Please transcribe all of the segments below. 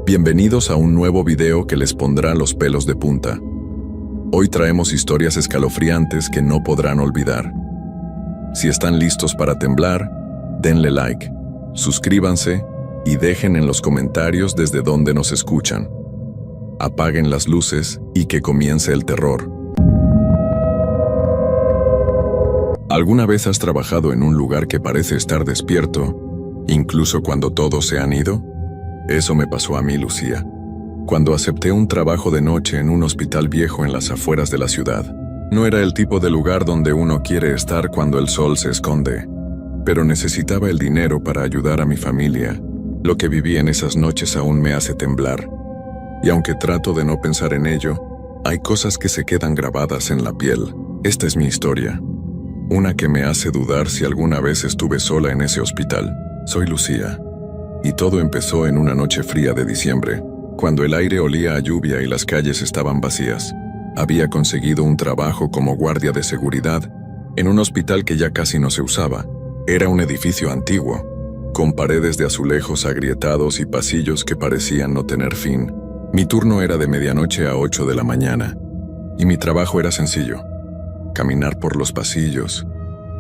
Bienvenidos a un nuevo video que les pondrá los pelos de punta. Hoy traemos historias escalofriantes que no podrán olvidar. Si están listos para temblar, denle like, suscríbanse y dejen en los comentarios desde dónde nos escuchan. Apaguen las luces y que comience el terror. ¿Alguna vez has trabajado en un lugar que parece estar despierto, incluso cuando todos se han ido? Eso me pasó a mí, Lucía, cuando acepté un trabajo de noche en un hospital viejo en las afueras de la ciudad. No era el tipo de lugar donde uno quiere estar cuando el sol se esconde, pero necesitaba el dinero para ayudar a mi familia. Lo que viví en esas noches aún me hace temblar. Y aunque trato de no pensar en ello, hay cosas que se quedan grabadas en la piel. Esta es mi historia. Una que me hace dudar si alguna vez estuve sola en ese hospital. Soy Lucía. Y todo empezó en una noche fría de diciembre, cuando el aire olía a lluvia y las calles estaban vacías. Había conseguido un trabajo como guardia de seguridad en un hospital que ya casi no se usaba. Era un edificio antiguo, con paredes de azulejos agrietados y pasillos que parecían no tener fin. Mi turno era de medianoche a 8 de la mañana, y mi trabajo era sencillo: caminar por los pasillos,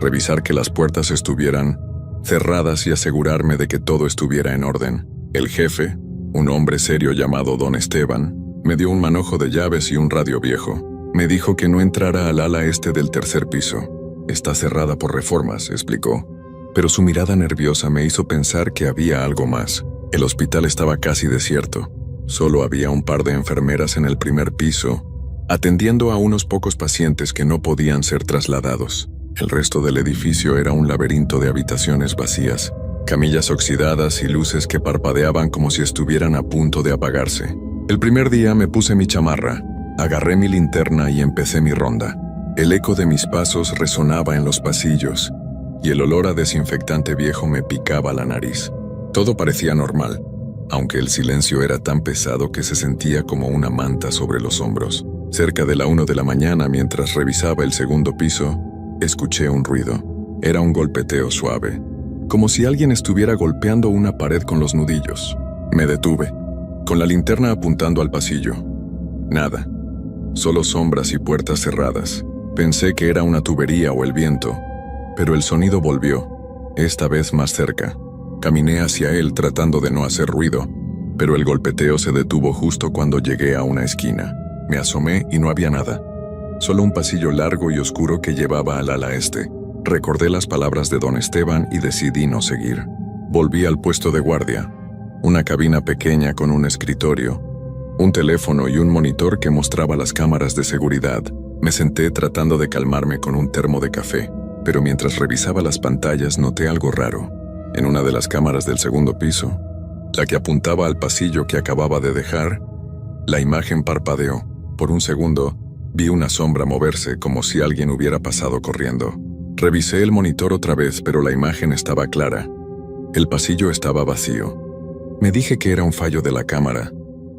revisar que las puertas estuvieran cerradas y asegurarme de que todo estuviera en orden. El jefe, un hombre serio llamado Don Esteban, me dio un manojo de llaves y un radio viejo. Me dijo que no entrara al ala este del tercer piso. Está cerrada por reformas, explicó. Pero su mirada nerviosa me hizo pensar que había algo más. El hospital estaba casi desierto. Solo había un par de enfermeras en el primer piso, atendiendo a unos pocos pacientes que no podían ser trasladados. El resto del edificio era un laberinto de habitaciones vacías, camillas oxidadas y luces que parpadeaban como si estuvieran a punto de apagarse. El primer día me puse mi chamarra, agarré mi linterna y empecé mi ronda. El eco de mis pasos resonaba en los pasillos, y el olor a desinfectante viejo me picaba la nariz. Todo parecía normal, aunque el silencio era tan pesado que se sentía como una manta sobre los hombros. Cerca de la 1 de la mañana, mientras revisaba el segundo piso, escuché un ruido. Era un golpeteo suave, como si alguien estuviera golpeando una pared con los nudillos. Me detuve, con la linterna apuntando al pasillo. Nada, solo sombras y puertas cerradas. Pensé que era una tubería o el viento, pero el sonido volvió, esta vez más cerca. Caminé hacia él tratando de no hacer ruido, pero el golpeteo se detuvo justo cuando llegué a una esquina. Me asomé y no había nada. Solo un pasillo largo y oscuro que llevaba al ala este. Recordé las palabras de Don Esteban y decidí no seguir. Volví al puesto de guardia. Una cabina pequeña con un escritorio, un teléfono y un monitor que mostraba las cámaras de seguridad. Me senté tratando de calmarme con un termo de café, pero mientras revisaba las pantallas noté algo raro. En una de las cámaras del segundo piso, la que apuntaba al pasillo que acababa de dejar, la imagen parpadeó. Por un segundo, vi una sombra moverse como si alguien hubiera pasado corriendo. Revisé el monitor otra vez, pero la imagen estaba clara. El pasillo estaba vacío. Me dije que era un fallo de la cámara,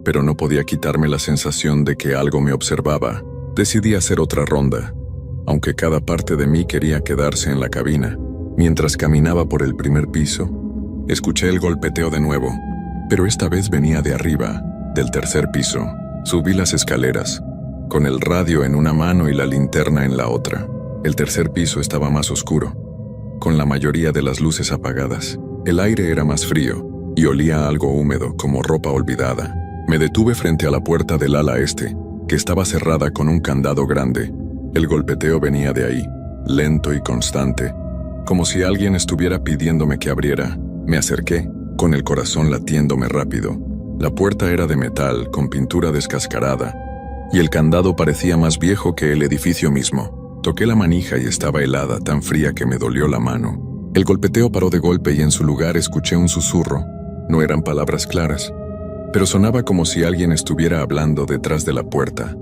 pero no podía quitarme la sensación de que algo me observaba. Decidí hacer otra ronda, aunque cada parte de mí quería quedarse en la cabina. Mientras caminaba por el primer piso, escuché el golpeteo de nuevo, pero esta vez venía de arriba, del tercer piso. Subí las escaleras, con el radio en una mano y la linterna en la otra. El tercer piso estaba más oscuro, con la mayoría de las luces apagadas. El aire era más frío y olía a algo húmedo, como ropa olvidada. Me detuve frente a la puerta del ala este, que estaba cerrada con un candado grande. El golpeteo venía de ahí, lento y constante, como si alguien estuviera pidiéndome que abriera. Me acerqué, con el corazón latiéndome rápido. La puerta era de metal, con pintura descascarada, y el candado parecía más viejo que el edificio mismo. Toqué la manija y estaba helada, tan fría que me dolió la mano. El golpeteo paró de golpe y en su lugar escuché un susurro. No eran palabras claras, pero sonaba como si alguien estuviera hablando detrás de la puerta.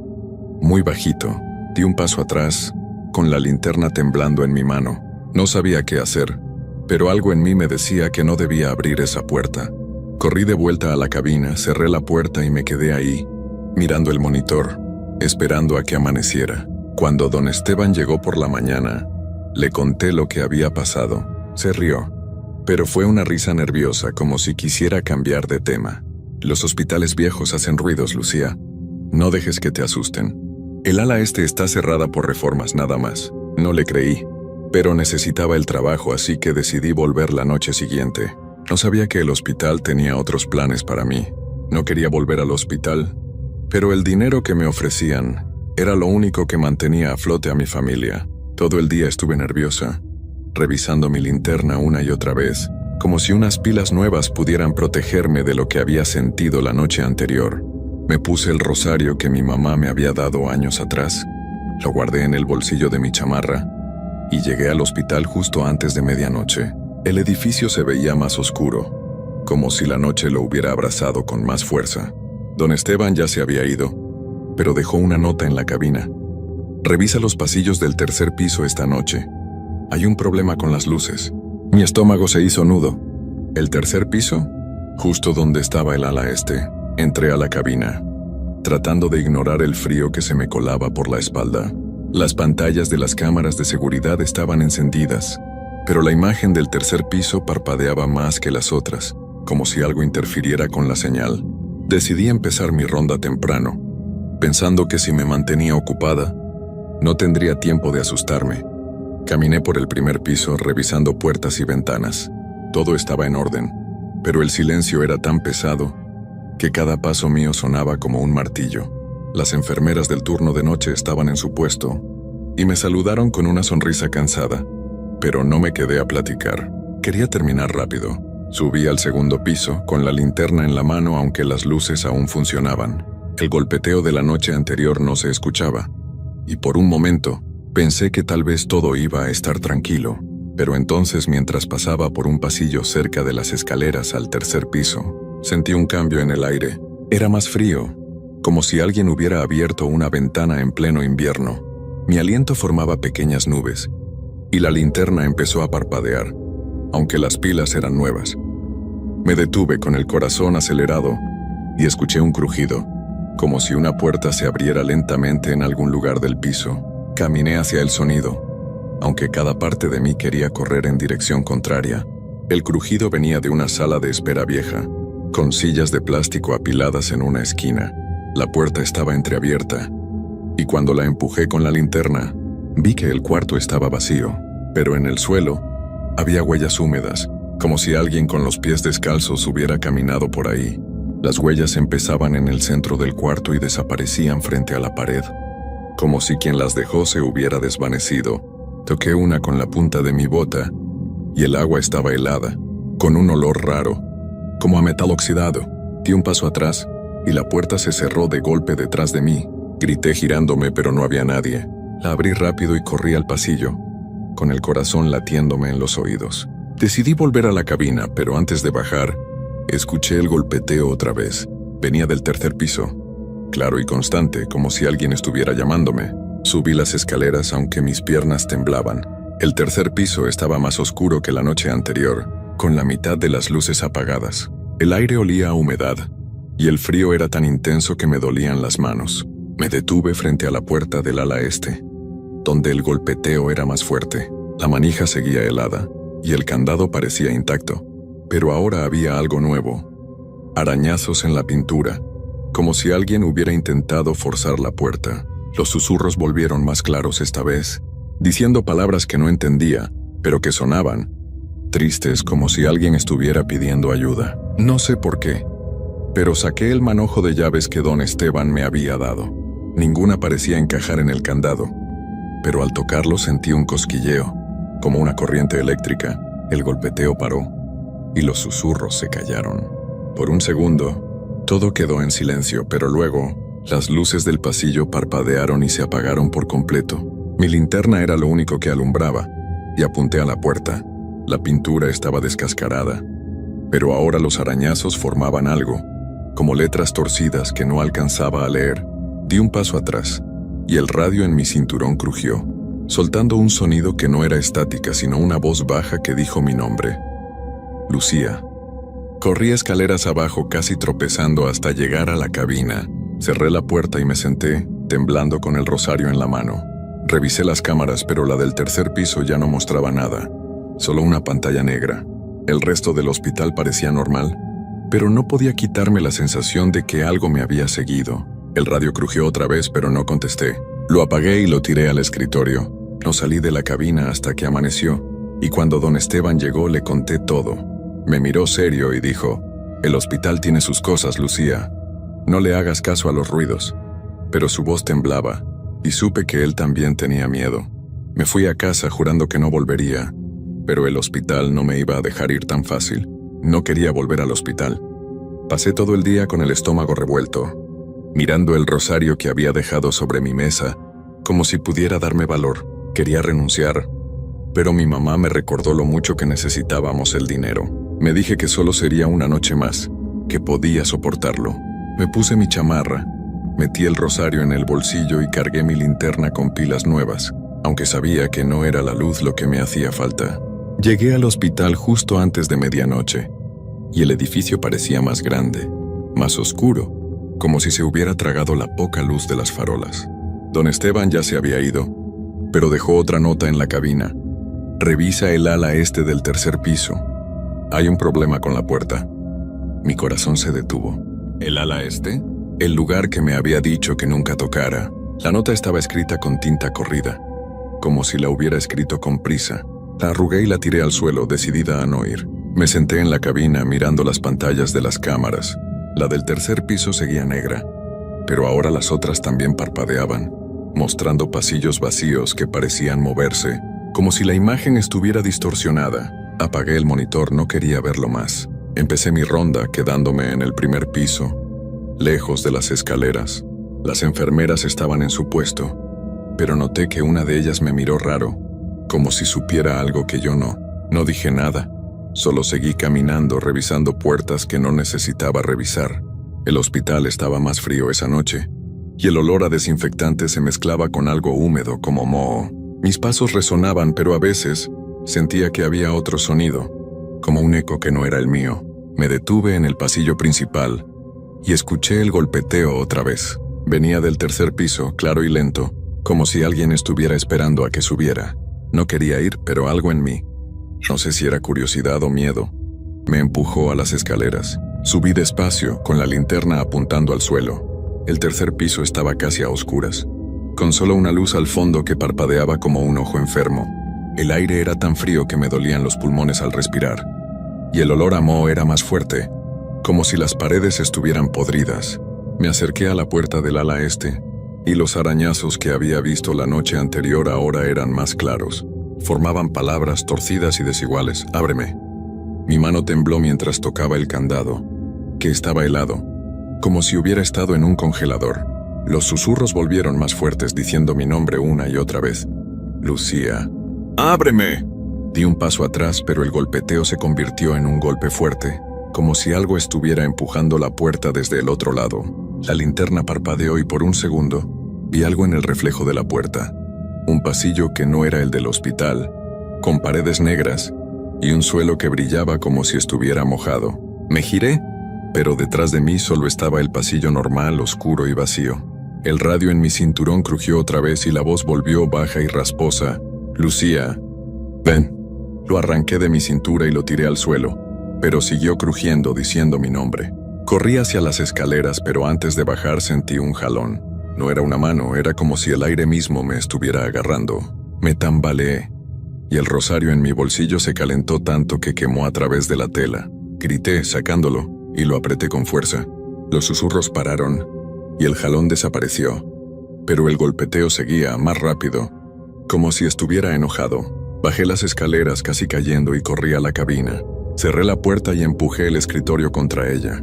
Muy bajito, di un paso atrás, con la linterna temblando en mi mano. No sabía qué hacer, pero algo en mí me decía que no debía abrir esa puerta. Corrí de vuelta a la cabina, cerré la puerta y me quedé ahí, mirando el monitor, esperando a que amaneciera. Cuando Don Esteban llegó por la mañana, le conté lo que había pasado. Se rió, pero fue una risa nerviosa, como si quisiera cambiar de tema. Los hospitales viejos hacen ruidos, Lucía. No dejes que te asusten. El ala este está cerrada por reformas nada más. No le creí, pero necesitaba el trabajo, así que decidí volver la noche siguiente. No sabía que el hospital tenía otros planes para mí. No quería volver al hospital, pero el dinero que me ofrecían era lo único que mantenía a flote a mi familia. Todo el día estuve nerviosa, revisando mi linterna una y otra vez, como si unas pilas nuevas pudieran protegerme de lo que había sentido la noche anterior. Me puse el rosario que mi mamá me había dado años atrás, lo guardé en el bolsillo de mi chamarra y llegué al hospital justo antes de medianoche. El edificio se veía más oscuro, como si la noche lo hubiera abrazado con más fuerza. Don Esteban ya se había ido, pero dejó una nota en la cabina. Revisa los pasillos del tercer piso esta noche. Hay un problema con las luces. Mi estómago se hizo nudo. ¿El tercer piso? Justo donde estaba el ala este. Entré a la cabina, tratando de ignorar el frío que se me colaba por la espalda. Las pantallas de las cámaras de seguridad estaban encendidas, pero la imagen del tercer piso parpadeaba más que las otras, como si algo interfiriera con la señal. Decidí empezar mi ronda temprano, pensando que si me mantenía ocupada, no tendría tiempo de asustarme. Caminé por el primer piso revisando puertas y ventanas. Todo estaba en orden, pero el silencio era tan pesado que cada paso mío sonaba como un martillo. Las enfermeras del turno de noche estaban en su puesto y me saludaron con una sonrisa cansada, pero no me quedé a platicar. Quería terminar rápido. Subí al segundo piso con la linterna en la mano, aunque las luces aún funcionaban. El golpeteo de la noche anterior no se escuchaba, y por un momento pensé que tal vez todo iba a estar tranquilo. Pero entonces, mientras pasaba por un pasillo cerca de las escaleras al tercer piso, sentí un cambio en el aire. Era más frío, como si alguien hubiera abierto una ventana en pleno invierno. Mi aliento formaba pequeñas nubes, y la linterna empezó a parpadear, aunque las pilas eran nuevas. Me detuve con el corazón acelerado y escuché un crujido, como si una puerta se abriera lentamente en algún lugar del piso. Caminé hacia el sonido, aunque cada parte de mí quería correr en dirección contraria. El crujido venía de una sala de espera vieja, con sillas de plástico apiladas en una esquina. La puerta estaba entreabierta, y cuando la empujé con la linterna, vi que el cuarto estaba vacío, pero en el suelo había huellas húmedas, como si alguien con los pies descalzos hubiera caminado por ahí. Las huellas empezaban en el centro del cuarto y desaparecían frente a la pared, como si quien las dejó se hubiera desvanecido. Toqué una con la punta de mi bota, y el agua estaba helada, con un olor raro, como a metal oxidado. Di un paso atrás, y la puerta se cerró de golpe detrás de mí. Grité girándome, pero no había nadie. La abrí rápido y corrí al pasillo, con el corazón latiéndome en los oídos. Decidí volver a la cabina, pero antes de bajar, escuché el golpeteo otra vez. Venía del tercer piso, claro y constante, como si alguien estuviera llamándome. Subí las escaleras, aunque mis piernas temblaban. El tercer piso estaba más oscuro que la noche anterior, con la mitad de las luces apagadas. El aire olía a humedad, y el frío era tan intenso que me dolían las manos. Me detuve frente a la puerta del ala este, donde el golpeteo era más fuerte. La manija seguía helada, y el candado parecía intacto, pero ahora había algo nuevo. Arañazos en la pintura, como si alguien hubiera intentado forzar la puerta. Los susurros volvieron más claros esta vez, diciendo palabras que no entendía, pero que sonaban tristes, como si alguien estuviera pidiendo ayuda. No sé por qué, pero saqué el manojo de llaves que don Esteban me había dado. Ninguna parecía encajar en el candado, pero al tocarlo sentí un cosquilleo, como una corriente eléctrica. El golpeteo paró, y los susurros se callaron. Por un segundo, todo quedó en silencio, pero luego, las luces del pasillo parpadearon y se apagaron por completo. Mi linterna era lo único que alumbraba, y apunté a la puerta. La pintura estaba descascarada, pero ahora los arañazos formaban algo, como letras torcidas que no alcanzaba a leer. Di un paso atrás, y el radio en mi cinturón crujió, soltando un sonido que no era estática, sino una voz baja que dijo mi nombre. Lucía. Corrí escaleras abajo, casi tropezando hasta llegar a la cabina. Cerré la puerta y me senté, temblando con el rosario en la mano. Revisé las cámaras, pero la del tercer piso ya no mostraba nada, solo una pantalla negra. El resto del hospital parecía normal, pero no podía quitarme la sensación de que algo me había seguido. El radio crujió otra vez, pero no contesté. Lo apagué y lo tiré al escritorio. No salí de la cabina hasta que amaneció, y cuando don Esteban llegó le conté todo. Me miró serio y dijo: «El hospital tiene sus cosas, Lucía. No le hagas caso a los ruidos». Pero su voz temblaba, y supe que él también tenía miedo. Me fui a casa jurando que no volvería, pero el hospital no me iba a dejar ir tan fácil. No quería volver al hospital. Pasé todo el día con el estómago revuelto, mirando el rosario que había dejado sobre mi mesa, como si pudiera darme valor. Quería renunciar, pero mi mamá me recordó lo mucho que necesitábamos el dinero. Me dije que solo sería una noche más, que podía soportarlo. Me puse mi chamarra, metí el rosario en el bolsillo y cargué mi linterna con pilas nuevas, aunque sabía que no era la luz lo que me hacía falta. Llegué al hospital justo antes de medianoche, y el edificio parecía más grande, más oscuro, como si se hubiera tragado la poca luz de las farolas. Don Esteban ya se había ido, pero dejó otra nota en la cabina. «Revisa el ala este del tercer piso. Hay un problema con la puerta». Mi corazón se detuvo. ¿El ala este? El lugar que me había dicho que nunca tocara. La nota estaba escrita con tinta corrida, como si la hubiera escrito con prisa. La arrugué y la tiré al suelo, decidida a no ir. Me senté en la cabina mirando las pantallas de las cámaras. La del tercer piso seguía negra, pero ahora las otras también parpadeaban, mostrando pasillos vacíos que parecían moverse, como si la imagen estuviera distorsionada. Apagué el monitor, no quería verlo más. Empecé mi ronda, quedándome en el primer piso, lejos de las escaleras. Las enfermeras estaban en su puesto, pero noté que una de ellas me miró raro, como si supiera algo que yo no. No dije nada, solo seguí caminando, revisando puertas que no necesitaba revisar. El hospital estaba más frío esa noche, y el olor a desinfectante se mezclaba con algo húmedo como moho. Mis pasos resonaban, pero a veces sentía que había otro sonido, como un eco que no era el mío. Me detuve en el pasillo principal y escuché el golpeteo otra vez. Venía del tercer piso, claro y lento, como si alguien estuviera esperando a que subiera. No quería ir, pero algo en mí, no sé si era curiosidad o miedo, me empujó a las escaleras. Subí despacio, con la linterna apuntando al suelo. El tercer piso estaba casi a oscuras, con solo una luz al fondo que parpadeaba como un ojo enfermo. El aire era tan frío que me dolían los pulmones al respirar, y el olor a moho era más fuerte, como si las paredes estuvieran podridas. Me acerqué a la puerta del ala este, y los arañazos que había visto la noche anterior ahora eran más claros. Formaban palabras torcidas y desiguales. «Ábreme». Mi mano tembló mientras tocaba el candado, que estaba helado, como si hubiera estado en un congelador. Los susurros volvieron más fuertes, diciendo mi nombre una y otra vez. «Lucía». «¡Ábreme!». Di un paso atrás, pero el golpeteo se convirtió en un golpe fuerte, como si algo estuviera empujando la puerta desde el otro lado. La linterna parpadeó y por un segundo vi algo en el reflejo de la puerta. Un pasillo que no era el del hospital, con paredes negras y un suelo que brillaba como si estuviera mojado. Me giré, pero detrás de mí solo estaba el pasillo normal, oscuro y vacío. El radio en mi cinturón crujió otra vez y la voz volvió baja y rasposa. «Lucía, ven». Lo arranqué de mi cintura y lo tiré al suelo, pero siguió crujiendo, diciendo mi nombre. Corrí hacia las escaleras, pero antes de bajar sentí un jalón. No era una mano, era como si el aire mismo me estuviera agarrando. Me tambaleé, y el rosario en mi bolsillo se calentó tanto que quemó a través de la tela. Grité, sacándolo, y lo apreté con fuerza. Los susurros pararon, y el jalón desapareció, pero el golpeteo seguía más rápido, como si estuviera enojado. Bajé las escaleras casi cayendo y corrí a la cabina. Cerré la puerta y empujé el escritorio contra ella,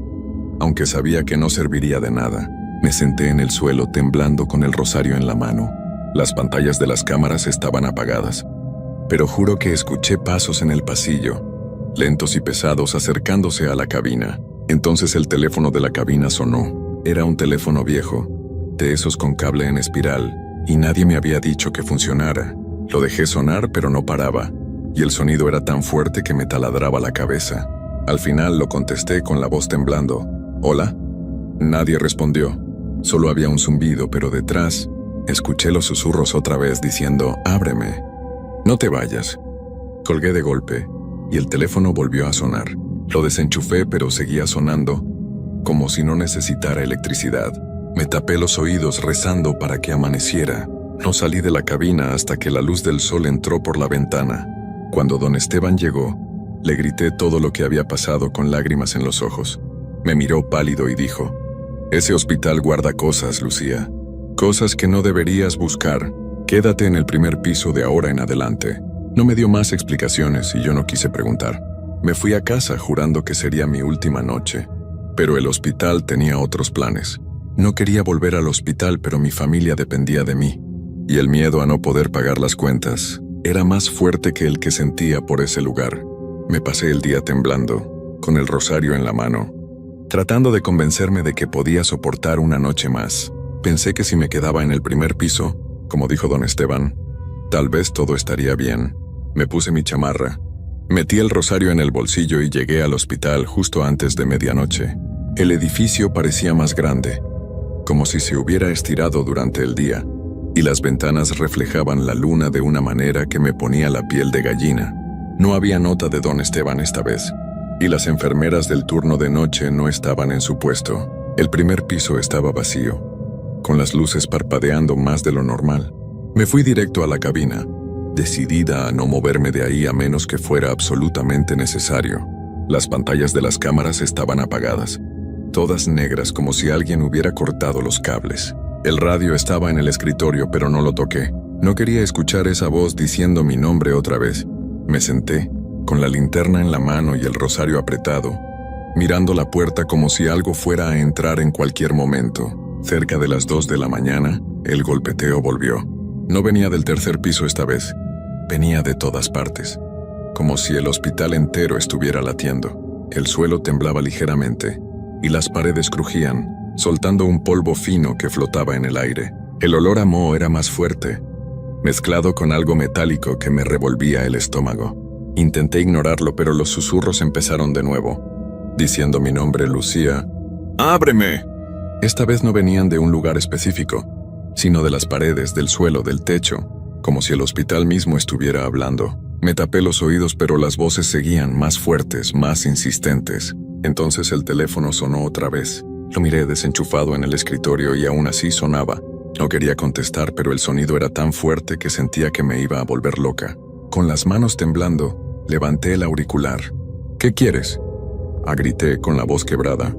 aunque sabía que no serviría de nada. Me senté en el suelo temblando con el rosario en la mano. Las pantallas de las cámaras estaban apagadas, pero juro que escuché pasos en el pasillo, lentos y pesados acercándose a la cabina. Entonces el teléfono de la cabina sonó. Era un teléfono viejo, de esos con cable en espiral, y nadie me había dicho que funcionara. Lo dejé sonar, pero no paraba, y el sonido era tan fuerte que me taladraba la cabeza. Al final lo contesté con la voz temblando. «¿Hola?». Nadie respondió. Solo había un zumbido, pero detrás escuché los susurros otra vez diciendo «Ábreme, no te vayas». Colgué de golpe, y el teléfono volvió a sonar. Lo desenchufé, pero seguía sonando, como si no necesitara electricidad. Me tapé los oídos rezando para que amaneciera. No salí de la cabina hasta que la luz del sol entró por la ventana. Cuando don Esteban llegó, le grité todo lo que había pasado con lágrimas en los ojos. Me miró pálido y dijo: «Ese hospital guarda cosas, Lucía. Cosas que no deberías buscar. Quédate en el primer piso de ahora en adelante». No me dio más explicaciones y yo no quise preguntar. Me fui a casa jurando que sería mi última noche. Pero el hospital tenía otros planes. No quería volver al hospital, pero mi familia dependía de mí. Y el miedo a no poder pagar las cuentas era más fuerte que el que sentía por ese lugar. Me pasé el día temblando, con el rosario en la mano, tratando de convencerme de que podía soportar una noche más. Pensé que si me quedaba en el primer piso, como dijo don Esteban, tal vez todo estaría bien. Me puse mi chamarra, metí el rosario en el bolsillo y llegué al hospital justo antes de medianoche. El edificio parecía más grande, como si se hubiera estirado durante el día, y las ventanas reflejaban la luna de una manera que me ponía la piel de gallina. No había nota de don Esteban esta vez, y las enfermeras del turno de noche no estaban en su puesto. El primer piso estaba vacío, con las luces parpadeando más de lo normal. Me fui directo a la cabina, decidida a no moverme de ahí a menos que fuera absolutamente necesario. Las pantallas de las cámaras estaban apagadas, todas negras como si alguien hubiera cortado los cables. El radio estaba en el escritorio, pero no lo toqué. No quería escuchar esa voz diciendo mi nombre otra vez. Me senté, con la linterna en la mano y el rosario apretado, mirando la puerta como si algo fuera a entrar en cualquier momento. Cerca de las 2 de la mañana, el golpeteo volvió. No venía del tercer piso esta vez. Venía de todas partes, como si el hospital entero estuviera latiendo. El suelo temblaba ligeramente, y las paredes crujían, soltando un polvo fino que flotaba en el aire. El olor a moho era más fuerte, mezclado con algo metálico que me revolvía el estómago. Intenté ignorarlo, pero los susurros empezaron de nuevo, diciendo mi nombre: «Lucía, ábreme». Esta vez no venían de un lugar específico, sino de las paredes, del suelo, del techo, como si el hospital mismo estuviera hablando. Me tapé los oídos, pero las voces seguían más fuertes, más insistentes. Entonces el teléfono sonó otra vez. Lo miré desenchufado en el escritorio y aún así sonaba. No quería contestar, pero el sonido era tan fuerte que sentía que me iba a volver loca. Con las manos temblando, levanté el auricular. «¿Qué quieres?», grité con la voz quebrada.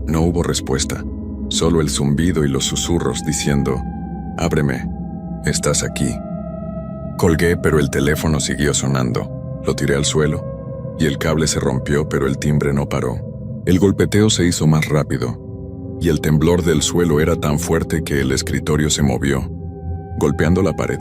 No hubo respuesta, solo el zumbido y los susurros diciendo: «Ábreme, estás aquí». Colgué, pero el teléfono siguió sonando. Lo tiré al suelo, y el cable se rompió, pero el timbre no paró. El golpeteo se hizo más rápido, y el temblor del suelo era tan fuerte que el escritorio se movió, golpeando la pared.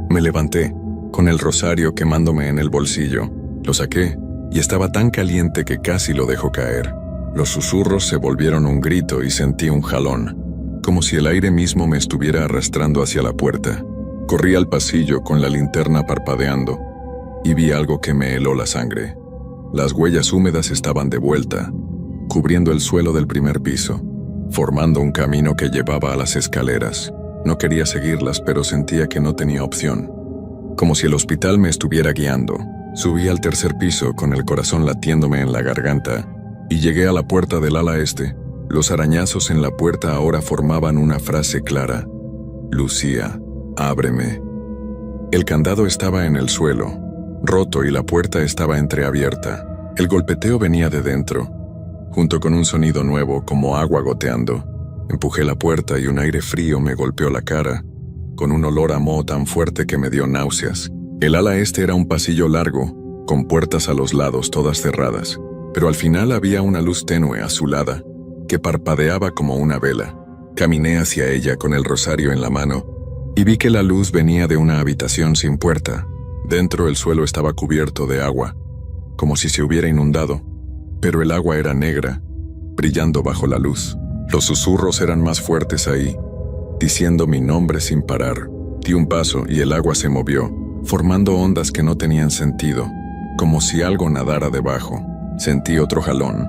Me levanté, con el rosario quemándome en el bolsillo. Lo saqué, y estaba tan caliente que casi lo dejó caer. Los susurros se volvieron un grito y sentí un jalón, como si el aire mismo me estuviera arrastrando hacia la puerta. Corrí al pasillo con la linterna parpadeando, y vi algo que me heló la sangre. Las huellas húmedas estaban de vuelta, cubriendo el suelo del primer piso, formando un camino que llevaba a las escaleras. No quería seguirlas, pero sentía que no tenía opción, como si el hospital me estuviera guiando. Subí al tercer piso con el corazón latiéndome en la garganta, y llegué a la puerta del ala este. Los arañazos en la puerta ahora formaban una frase clara: «Lucía, ábreme». El candado estaba en el suelo, roto, y la puerta estaba entreabierta. El golpeteo venía de dentro, junto con un sonido nuevo como agua goteando. Empujé la puerta y un aire frío me golpeó la cara, con un olor a moho tan fuerte que me dio náuseas. El ala este era un pasillo largo, con puertas a los lados todas cerradas, pero al final había una luz tenue azulada, que parpadeaba como una vela. Caminé hacia ella con el rosario en la mano, y vi que la luz venía de una habitación sin puerta. Dentro el suelo estaba cubierto de agua, como si se hubiera inundado, pero el agua era negra, brillando bajo la luz. Los susurros eran más fuertes ahí, diciendo mi nombre sin parar. Di un paso y el agua se movió, formando ondas que no tenían sentido, como si algo nadara debajo. Sentí otro jalón,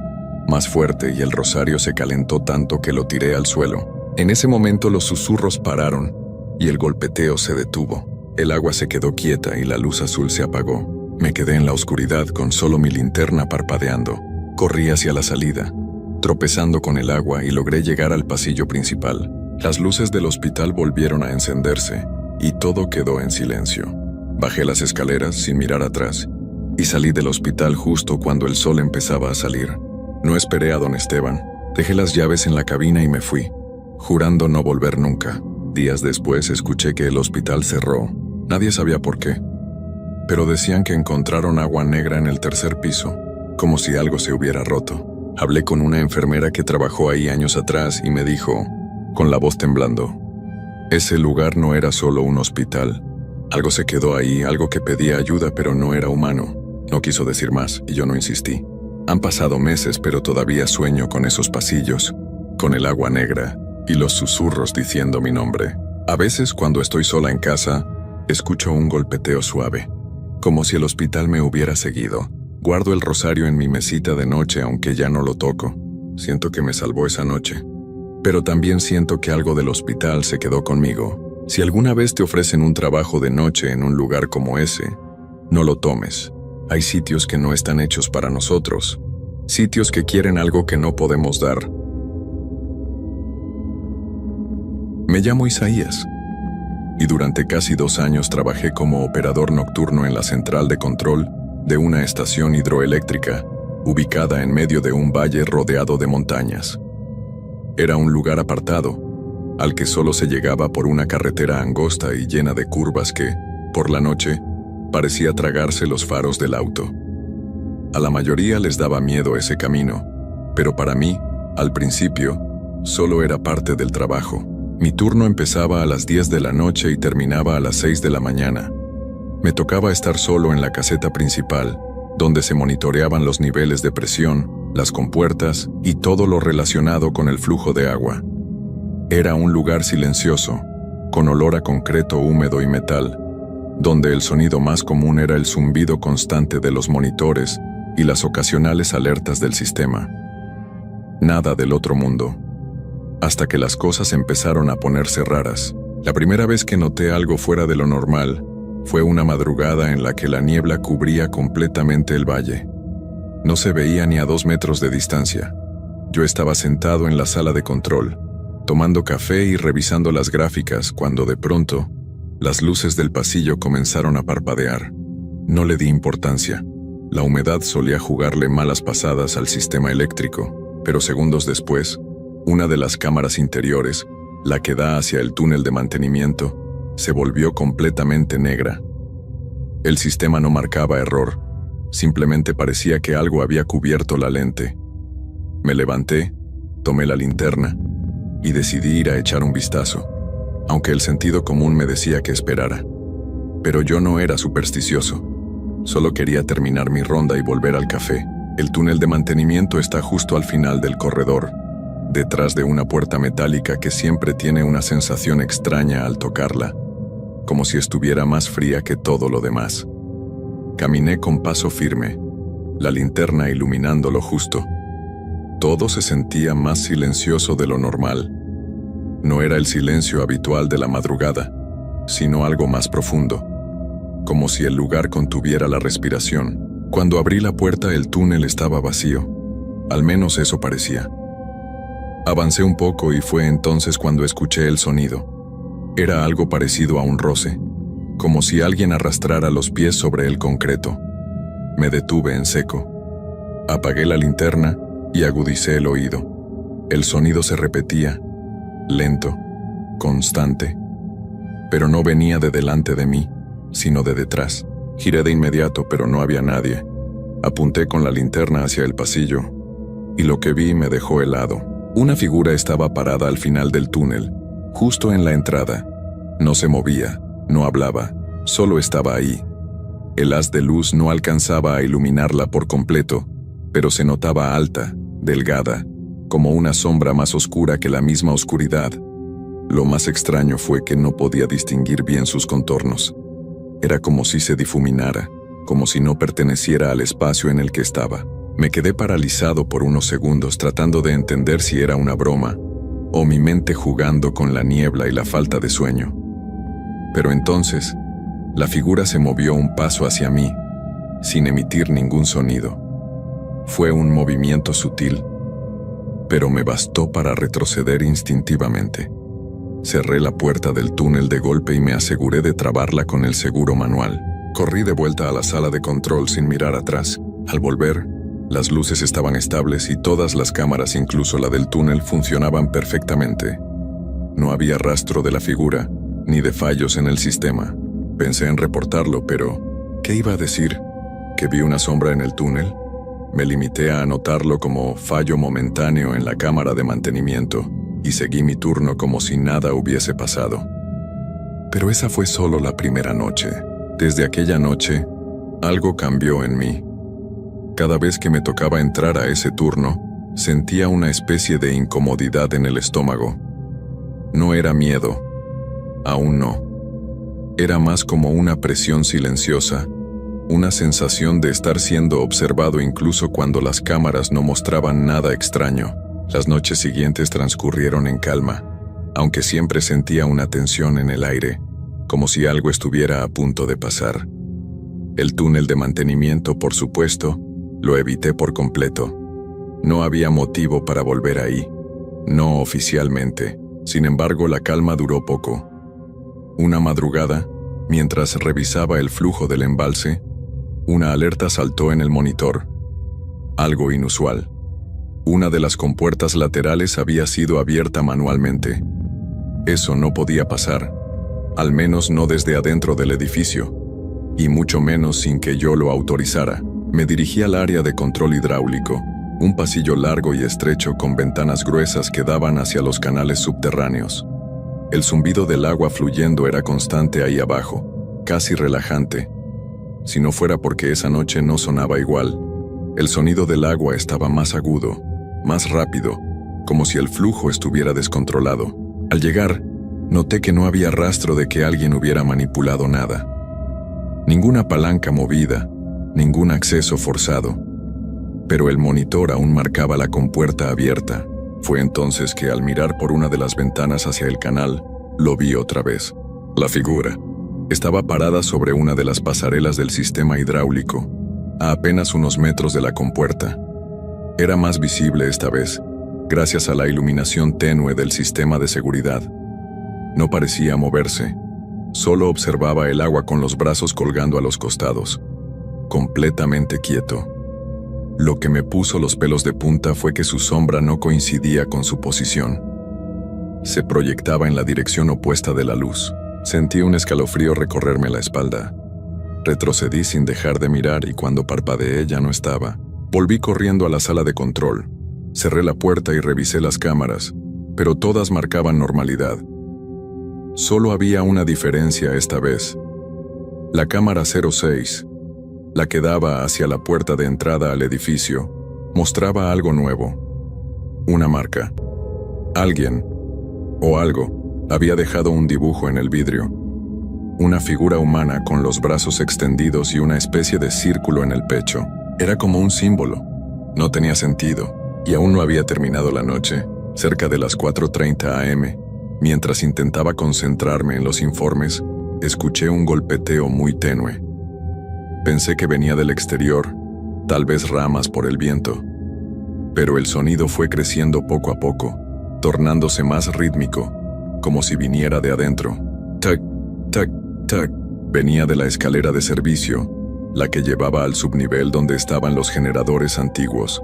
más fuerte, y el rosario se calentó tanto que lo tiré al suelo. En ese momento los susurros pararon, y el golpeteo se detuvo. El agua se quedó quieta y la luz azul se apagó. Me quedé en la oscuridad con solo mi linterna parpadeando. Corrí hacia la salida, tropezando con el agua, y logré llegar al pasillo principal. Las luces del hospital volvieron a encenderse y todo quedó en silencio. Bajé las escaleras sin mirar atrás y salí del hospital justo cuando el sol empezaba a salir. No esperé a don Esteban. Dejé las llaves en la cabina y me fui, jurando no volver nunca. Días después escuché que el hospital cerró. Nadie sabía por qué, pero decían que encontraron agua negra en el tercer piso, como si algo se hubiera roto. Hablé con una enfermera que trabajó ahí años atrás y me dijo, con la voz temblando, ese lugar no era solo un hospital. Algo se quedó ahí, algo que pedía ayuda pero no era humano. No quiso decir más y yo no insistí. Han pasado meses, pero todavía sueño con esos pasillos, con el agua negra y los susurros diciendo mi nombre. A veces, cuando estoy sola en casa, escucho un golpeteo suave, como si el hospital me hubiera seguido. Guardo el rosario en mi mesita de noche, aunque ya no lo toco. Siento que me salvó esa noche. Pero también siento que algo del hospital se quedó conmigo. Si alguna vez te ofrecen un trabajo de noche en un lugar como ese, no lo tomes. Hay sitios que no están hechos para nosotros, sitios que quieren algo que no podemos dar. Me llamo Isaías, y durante casi 2 años trabajé como operador nocturno en la central de control de una estación hidroeléctrica ubicada en medio de un valle rodeado de montañas. Era un lugar apartado, al que solo se llegaba por una carretera angosta y llena de curvas que, por la noche, parecía tragarse los faros del auto. A la mayoría les daba miedo ese camino, pero para mí, al principio, solo era parte del trabajo. Mi turno empezaba a las 10 de la noche y terminaba a las 6 de la mañana. Me tocaba estar solo en la caseta principal, donde se monitoreaban los niveles de presión, las compuertas y todo lo relacionado con el flujo de agua. Era un lugar silencioso, con olor a concreto húmedo y metal, donde el sonido más común era el zumbido constante de los monitores y las ocasionales alertas del sistema. Nada del otro mundo. Hasta que las cosas empezaron a ponerse raras. La primera vez que noté algo fuera de lo normal fue una madrugada en la que la niebla cubría completamente el valle. No se veía ni a 2 metros de distancia. Yo estaba sentado en la sala de control, tomando café y revisando las gráficas, cuando de pronto las luces del pasillo comenzaron a parpadear. No le di importancia. La humedad solía jugarle malas pasadas al sistema eléctrico, pero segundos después, una de las cámaras interiores, la que da hacia el túnel de mantenimiento, se volvió completamente negra. El sistema no marcaba error, simplemente parecía que algo había cubierto la lente. Me levanté, tomé la linterna y decidí ir a echar un vistazo, aunque el sentido común me decía que esperara. Pero yo no era supersticioso. Solo quería terminar mi ronda y volver al café. El túnel de mantenimiento está justo al final del corredor, detrás de una puerta metálica que siempre tiene una sensación extraña al tocarla, como si estuviera más fría que todo lo demás. Caminé con paso firme, la linterna iluminando lo justo. Todo se sentía más silencioso de lo normal. No era el silencio habitual de la madrugada, sino algo más profundo, como si el lugar contuviera la respiración. Cuando abrí la puerta, el túnel estaba vacío. Al menos eso parecía. Avancé un poco y fue entonces cuando escuché el sonido. Era algo parecido a un roce, como si alguien arrastrara los pies sobre el concreto. Me detuve en seco. Apagué la linterna y agudicé el oído. El sonido se repetía, lento, constante, pero no venía de delante de mí, sino de detrás. Giré de inmediato, pero no había nadie. Apunté con la linterna hacia el pasillo, y lo que vi me dejó helado. Una figura estaba parada al final del túnel, justo en la entrada. No se movía, no hablaba, solo estaba ahí. El haz de luz no alcanzaba a iluminarla por completo, pero se notaba alta, delgada, como una sombra más oscura que la misma oscuridad. Lo más extraño fue que no podía distinguir bien sus contornos. Era como si se difuminara, como si no perteneciera al espacio en el que estaba. Me quedé paralizado por unos segundos tratando de entender si era una broma o mi mente jugando con la niebla y la falta de sueño. Pero entonces, la figura se movió un paso hacia mí, sin emitir ningún sonido. Fue un movimiento sutil, pero me bastó para retroceder instintivamente. Cerré la puerta del túnel de golpe y me aseguré de trabarla con el seguro manual. Corrí de vuelta a la sala de control sin mirar atrás. Al volver, las luces estaban estables y todas las cámaras, incluso la del túnel, funcionaban perfectamente. No había rastro de la figura, ni de fallos en el sistema. Pensé en reportarlo, pero ¿qué iba a decir? ¿Que vi una sombra en el túnel? Me limité a anotarlo como fallo momentáneo en la cámara de mantenimiento y seguí mi turno como si nada hubiese pasado. Pero esa fue solo la primera noche. Desde aquella noche, algo cambió en mí. Cada vez que me tocaba entrar a ese turno, sentía una especie de incomodidad en el estómago. No era miedo, aún no. Era más como una presión silenciosa, una sensación de estar siendo observado incluso cuando las cámaras no mostraban nada extraño. Las noches siguientes transcurrieron en calma, aunque siempre sentía una tensión en el aire, como si algo estuviera a punto de pasar. El túnel de mantenimiento, por supuesto, lo evité por completo. No había motivo para volver ahí, no oficialmente. Sin embargo, la calma duró poco. Una madrugada, mientras revisaba el flujo del embalse, una alerta saltó en el monitor. Algo inusual. Una de las compuertas laterales había sido abierta manualmente. Eso no podía pasar, al menos no desde adentro del edificio, y mucho menos sin que yo lo autorizara. Me dirigí al área de control hidráulico, un pasillo largo y estrecho con ventanas gruesas que daban hacia los canales subterráneos. El zumbido del agua fluyendo era constante ahí abajo, casi relajante. Si no fuera porque esa noche no sonaba igual. El sonido del agua estaba más agudo, más rápido, como si el flujo estuviera descontrolado. Al llegar, noté que no había rastro de que alguien hubiera manipulado nada. Ninguna palanca movida, ningún acceso forzado. Pero el monitor aún marcaba la compuerta abierta. Fue entonces que al mirar por una de las ventanas hacia el canal, lo vi otra vez. La figura estaba parada sobre una de las pasarelas del sistema hidráulico, a apenas unos metros de la compuerta. Era más visible esta vez, gracias a la iluminación tenue del sistema de seguridad. No parecía moverse, solo observaba el agua con los brazos colgando a los costados, completamente quieto. Lo que me puso los pelos de punta fue que su sombra no coincidía con su posición. Se proyectaba en la dirección opuesta de la luz. Sentí un escalofrío recorrerme la espalda. Retrocedí sin dejar de mirar y cuando parpadeé ya no estaba. Volví corriendo a la sala de control. Cerré la puerta y revisé las cámaras, pero todas marcaban normalidad. Solo había una diferencia esta vez. La cámara 06, la que daba hacia la puerta de entrada al edificio, mostraba algo nuevo. Una marca. Alguien, o algo, había dejado un dibujo en el vidrio. Una figura humana con los brazos extendidos y una especie de círculo en el pecho. Era como un símbolo. No tenía sentido, y aún no había terminado la noche. Cerca de las 4:30 am, mientras intentaba concentrarme en los informes, escuché un golpeteo muy tenue. Pensé que venía del exterior, tal vez ramas por el viento. Pero el sonido fue creciendo poco a poco, tornándose más rítmico, como si viniera de adentro. Tac, tac, tac. Venía de la escalera de servicio, la que llevaba al subnivel donde estaban los generadores antiguos.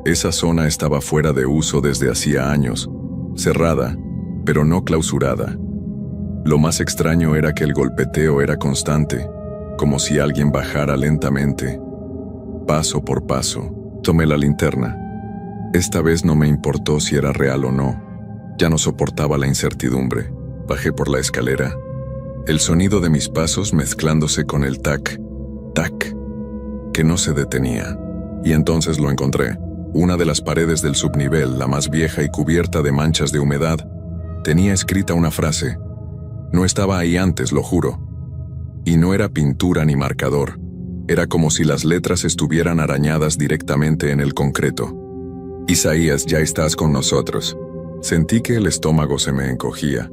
Esa zona estaba fuera de uso desde hacía años, cerrada, pero no clausurada. Lo más extraño era que el golpeteo era constante, como si alguien bajara lentamente, paso por paso. Tomé la linterna. Esta vez no me importó si era real o no. Ya no soportaba la incertidumbre. Bajé por la escalera. El sonido de mis pasos mezclándose con el tac, tac, que no se detenía. Y entonces lo encontré. Una de las paredes del subnivel, la más vieja y cubierta de manchas de humedad, tenía escrita una frase. No estaba ahí antes, lo juro. Y no era pintura ni marcador. Era como si las letras estuvieran arañadas directamente en el concreto. Isaías, ya estás con nosotros. Sentí que el estómago se me encogía.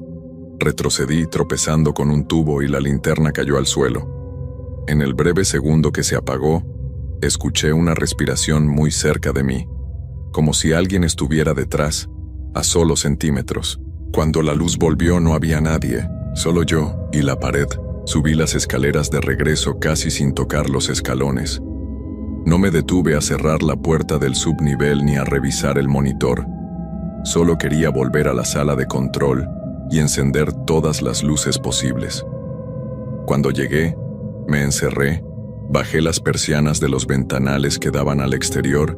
Retrocedí tropezando con un tubo y la linterna cayó al suelo. En el breve segundo que se apagó, escuché una respiración muy cerca de mí, como si alguien estuviera detrás, a solo centímetros. Cuando la luz volvió no había nadie, solo yo y la pared. Subí las escaleras de regreso casi sin tocar los escalones. No me detuve a cerrar la puerta del subnivel ni a revisar el monitor. Solo quería volver a la sala de control y encender todas las luces posibles. Cuando llegué, me encerré, bajé las persianas de los ventanales que daban al exterior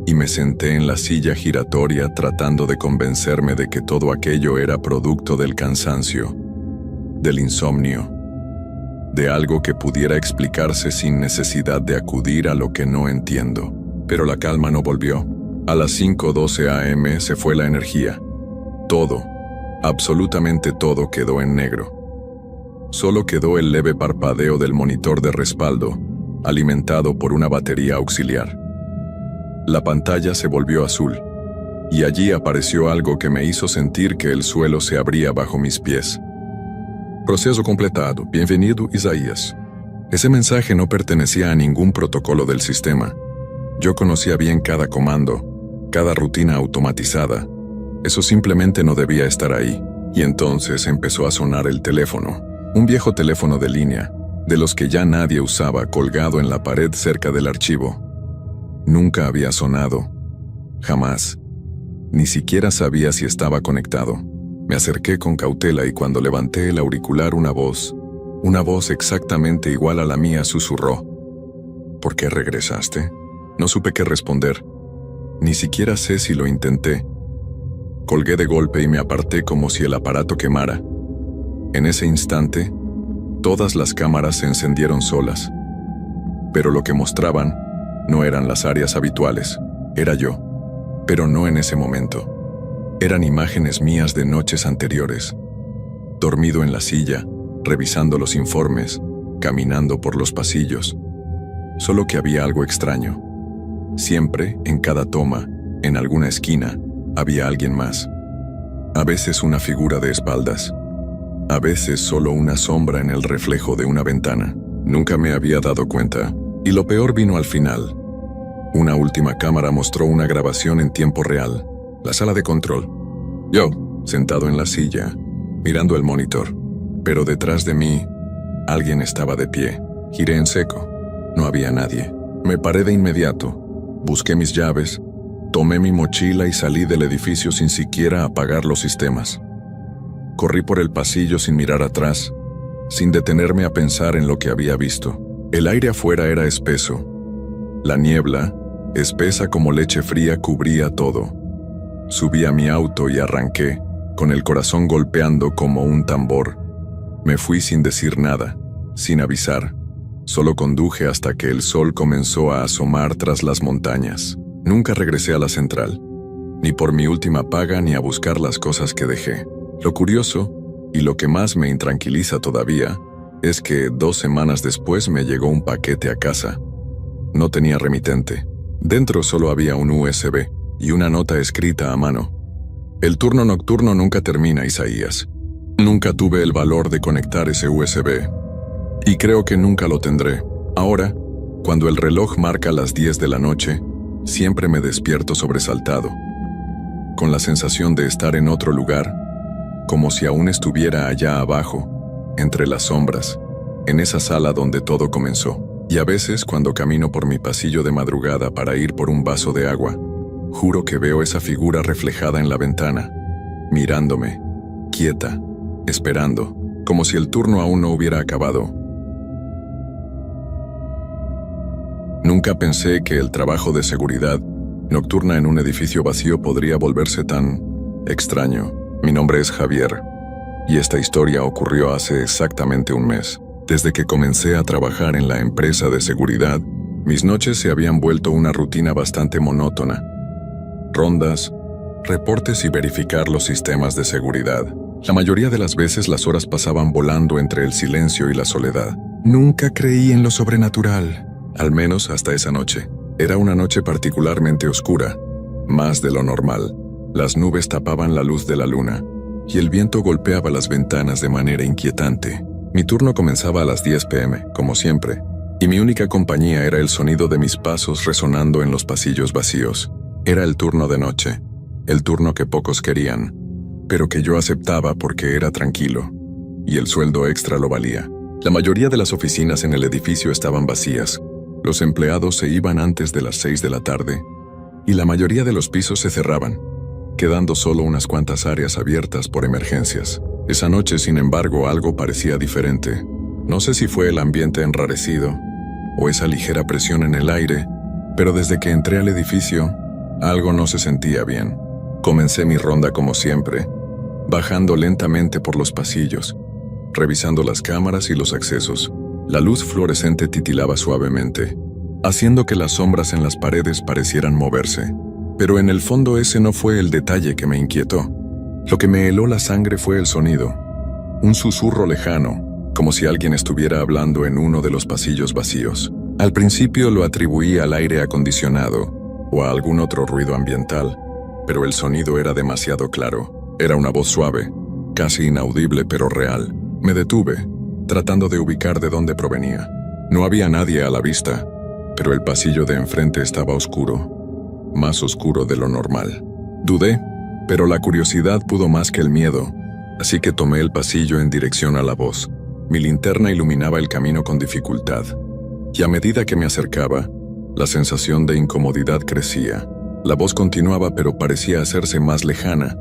y me senté en la silla giratoria tratando de convencerme de que todo aquello era producto del cansancio, del insomnio, de algo que pudiera explicarse sin necesidad de acudir a lo que no entiendo. Pero la calma no volvió. A las 5:12 a.m. se fue la energía. Todo, absolutamente todo quedó en negro. Solo quedó el leve parpadeo del monitor de respaldo, alimentado por una batería auxiliar. La pantalla se volvió azul, y allí apareció algo que me hizo sentir que el suelo se abría bajo mis pies. Proceso completado. Bienvenido, Isaías. Ese mensaje no pertenecía a ningún protocolo del sistema. Yo conocía bien cada comando, cada rutina automatizada. Eso simplemente no debía estar ahí. Y entonces empezó a sonar el teléfono. Un viejo teléfono de línea, de los que ya nadie usaba, colgado en la pared cerca del archivo. Nunca había sonado. Jamás. Ni siquiera sabía si estaba conectado. Me acerqué con cautela y cuando levanté el auricular una voz exactamente igual a la mía susurró. ¿Por qué regresaste? No supe qué responder. Ni siquiera sé si lo intenté. Colgué de golpe y me aparté como si el aparato quemara. En ese instante, todas las cámaras se encendieron solas. Pero lo que mostraban no eran las áreas habituales, era yo. Pero no en ese momento. Eran imágenes mías de noches anteriores. Dormido en la silla, revisando los informes, caminando por los pasillos. Solo que había algo extraño. Siempre, en cada toma, en alguna esquina, había alguien más. A veces una figura de espaldas. A veces solo una sombra en el reflejo de una ventana. Nunca me había dado cuenta. Y lo peor vino al final. Una última cámara mostró una grabación en tiempo real. La sala de control. Yo, sentado en la silla, mirando el monitor. Pero detrás de mí, alguien estaba de pie. Giré en seco. No había nadie. Me paré de inmediato. Busqué mis llaves. Tomé mi mochila y salí del edificio sin siquiera apagar los sistemas. Corrí por el pasillo sin mirar atrás, sin detenerme a pensar en lo que había visto. El aire afuera era espeso. La niebla, espesa como leche fría, cubría todo. Subí a mi auto y arranqué, con el corazón golpeando como un tambor. Me fui sin decir nada, sin avisar. Solo conduje hasta que el sol comenzó a asomar tras las montañas. Nunca regresé a la central, ni por mi última paga ni a buscar las cosas que dejé. Lo curioso, y lo que más me intranquiliza todavía, es que 2 semanas después me llegó un paquete a casa. No tenía remitente. Dentro solo había un USB y una nota escrita a mano. El turno nocturno nunca termina, Isaías. Nunca tuve el valor de conectar ese USB. Y creo que nunca lo tendré. Ahora, cuando el reloj marca las 10 de la noche, siempre me despierto sobresaltado, con la sensación de estar en otro lugar, como si aún estuviera allá abajo, entre las sombras, en esa sala donde todo comenzó. Y a veces, cuando camino por mi pasillo de madrugada para ir por un vaso de agua, juro que veo esa figura reflejada en la ventana, mirándome, quieta, esperando, como si el turno aún no hubiera acabado. Nunca pensé que el trabajo de seguridad nocturna en un edificio vacío podría volverse tan extraño. Mi nombre es Javier, y esta historia ocurrió hace exactamente un mes. Desde que comencé a trabajar en la empresa de seguridad, mis noches se habían vuelto una rutina bastante monótona. Rondas, reportes y verificar los sistemas de seguridad. La mayoría de las veces las horas pasaban volando entre el silencio y la soledad. Nunca creí en lo sobrenatural, al menos hasta esa noche. Era una noche particularmente oscura, más de lo normal. Las nubes tapaban la luz de la luna, y el viento golpeaba las ventanas de manera inquietante. Mi turno comenzaba a las 10 p.m., como siempre, y mi única compañía era el sonido de mis pasos resonando en los pasillos vacíos. Era el turno de noche, el turno que pocos querían, pero que yo aceptaba porque era tranquilo, y el sueldo extra lo valía. La mayoría de las oficinas en el edificio estaban vacías, los empleados se iban antes de las 6 de la tarde, y la mayoría de los pisos se cerraban, quedando solo unas cuantas áreas abiertas por emergencias. Esa noche, sin embargo, algo parecía diferente. No sé si fue el ambiente enrarecido, o esa ligera presión en el aire, pero desde que entré al edificio, algo no se sentía bien. Comencé mi ronda como siempre, bajando lentamente por los pasillos, revisando las cámaras y los accesos. La luz fluorescente titilaba suavemente, haciendo que las sombras en las paredes parecieran moverse. Pero en el fondo ese no fue el detalle que me inquietó. Lo que me heló la sangre fue el sonido. Un susurro lejano, como si alguien estuviera hablando en uno de los pasillos vacíos. Al principio lo atribuí al aire acondicionado o a algún otro ruido ambiental, pero el sonido era demasiado claro. Era una voz suave, casi inaudible pero real. Me detuve, tratando de ubicar de dónde provenía. No había nadie a la vista, pero el pasillo de enfrente estaba oscuro, más oscuro de lo normal. Dudé, pero la curiosidad pudo más que el miedo, así que tomé el pasillo en dirección a la voz. Mi linterna iluminaba el camino con dificultad, y a medida que me acercaba, la sensación de incomodidad crecía. La voz continuaba, pero parecía hacerse más lejana,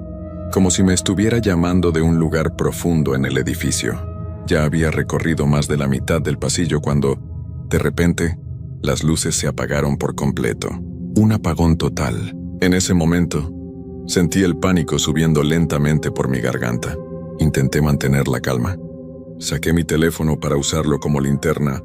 como si me estuviera llamando de un lugar profundo en el edificio. Ya había recorrido más de la mitad del pasillo cuando, de repente, las luces se apagaron por completo. Un apagón total. En ese momento, sentí el pánico subiendo lentamente por mi garganta. Intenté mantener la calma. Saqué mi teléfono para usarlo como linterna,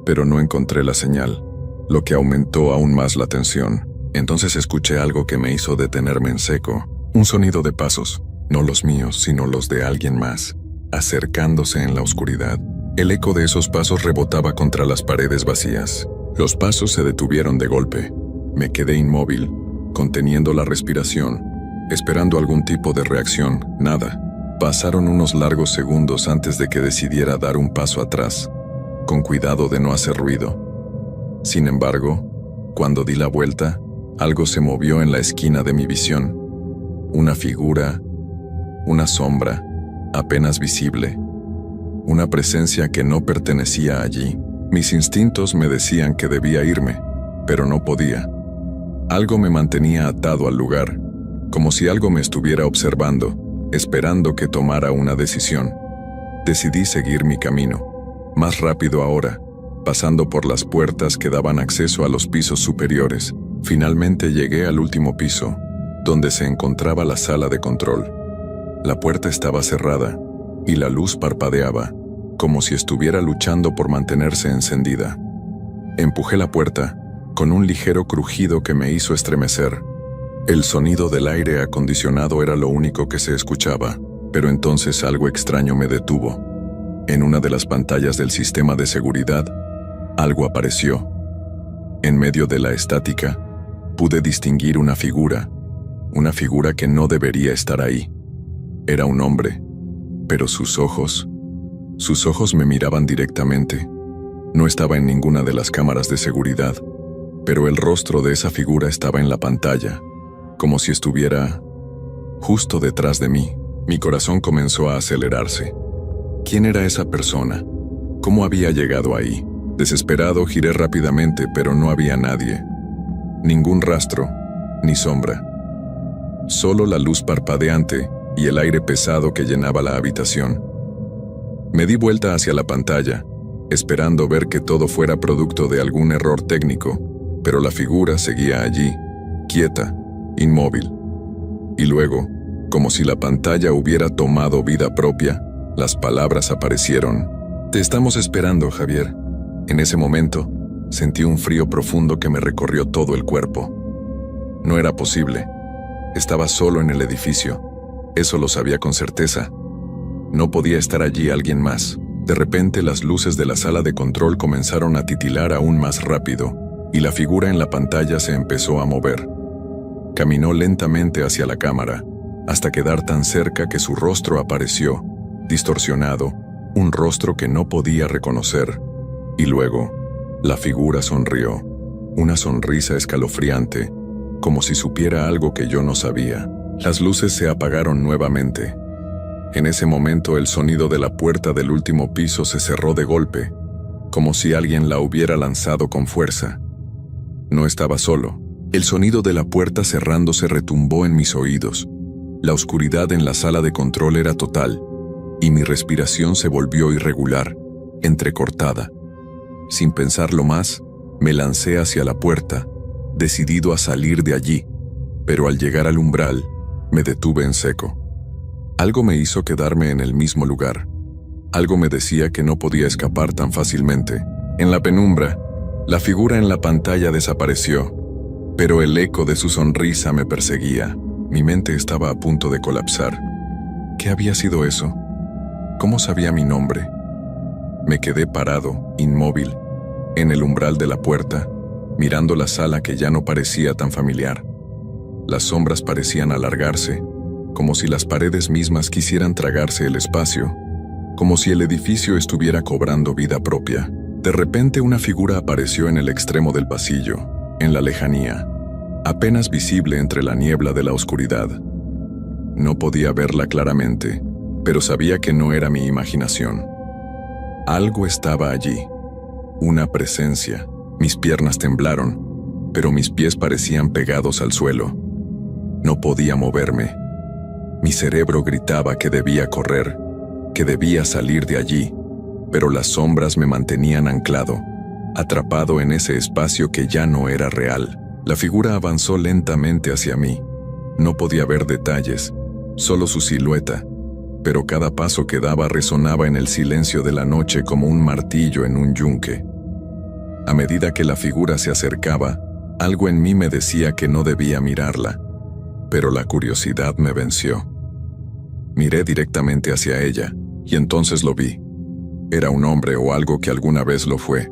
pero no encontré la señal, lo que aumentó aún más la tensión. Entonces escuché algo que me hizo detenerme en seco. Un sonido de pasos, no los míos, sino los de alguien más, acercándose en la oscuridad. El eco de esos pasos rebotaba contra las paredes vacías. Los pasos se detuvieron de golpe. Me quedé inmóvil, conteniendo la respiración, esperando algún tipo de reacción. Nada. Pasaron unos largos segundos antes de que decidiera dar un paso atrás, con cuidado de no hacer ruido. Sin embargo, cuando di la vuelta, algo se movió en la esquina de mi visión. Una figura, una sombra, apenas visible. Una presencia que no pertenecía allí. Mis instintos me decían que debía irme, pero no podía. Algo me mantenía atado al lugar, como si algo me estuviera observando, esperando que tomara una decisión. Decidí seguir mi camino, más rápido ahora, pasando por las puertas que daban acceso a los pisos superiores. Finalmente llegué al último piso, donde se encontraba la sala de control. La puerta estaba cerrada, y la luz parpadeaba, como si estuviera luchando por mantenerse encendida. Empujé la puerta, con un ligero crujido que me hizo estremecer. El sonido del aire acondicionado era lo único que se escuchaba, pero entonces algo extraño me detuvo. En una de las pantallas del sistema de seguridad, algo apareció. En medio de la estática, pude distinguir una figura que no debería estar ahí. Era un hombre, pero sus ojos me miraban directamente. No estaba en ninguna de las cámaras de seguridad, pero el rostro de esa figura estaba en la pantalla, como si estuviera justo detrás de mí. Mi corazón comenzó a acelerarse. ¿Quién era esa persona? ¿Cómo había llegado ahí? Desesperado, giré rápidamente, pero no había nadie. Ningún rastro, ni sombra. Solo la luz parpadeante y el aire pesado que llenaba la habitación. Me di vuelta hacia la pantalla, esperando ver que todo fuera producto de algún error técnico, pero la figura seguía allí, quieta, inmóvil. Y luego, como si la pantalla hubiera tomado vida propia, las palabras aparecieron. «Te estamos esperando, Javier». En ese momento, sentí un frío profundo que me recorrió todo el cuerpo. No era posible. Estaba solo en el edificio. Eso lo sabía con certeza. No podía estar allí alguien más. De repente, las luces de la sala de control comenzaron a titilar aún más rápido, y la figura en la pantalla se empezó a mover. Caminó lentamente hacia la cámara, hasta quedar tan cerca que su rostro apareció, distorsionado, un rostro que no podía reconocer. Y luego, La figura sonrió, una sonrisa escalofriante, como si supiera algo que yo no sabía. Las luces se apagaron nuevamente. En ese momento el sonido de la puerta del último piso se cerró de golpe, como si alguien la hubiera lanzado con fuerza. No estaba solo. El sonido de la puerta cerrándose retumbó en mis oídos. La oscuridad en la sala de control era total, y mi respiración se volvió irregular, entrecortada. Sin pensarlo más, me lancé hacia la puerta, decidido a salir de allí, pero al llegar al umbral, me detuve en seco. Algo me hizo quedarme en el mismo lugar. Algo me decía que no podía escapar tan fácilmente. En la penumbra, la figura en la pantalla desapareció, pero el eco de su sonrisa me perseguía. Mi mente estaba a punto de colapsar. ¿Qué había sido eso? ¿Cómo sabía mi nombre? Me quedé parado, inmóvil, en el umbral de la puerta, mirando la sala que ya no parecía tan familiar. Las sombras parecían alargarse, como si las paredes mismas quisieran tragarse el espacio, como si el edificio estuviera cobrando vida propia. De repente una figura apareció en el extremo del pasillo, en la lejanía, apenas visible entre la niebla de la oscuridad. No podía verla claramente, pero sabía que no era mi imaginación. Algo estaba allí, una presencia. Mis piernas temblaron, pero mis pies parecían pegados al suelo. No podía moverme. Mi cerebro gritaba que debía correr, que debía salir de allí, pero las sombras me mantenían anclado, atrapado en ese espacio que ya no era real. La figura avanzó lentamente hacia mí. No podía ver detalles, solo su silueta, pero cada paso que daba resonaba en el silencio de la noche como un martillo en un yunque. A medida que la figura se acercaba, algo en mí me decía que no debía mirarla, pero la curiosidad me venció. Miré directamente hacia ella, y entonces lo vi. Era un hombre o algo que alguna vez lo fue.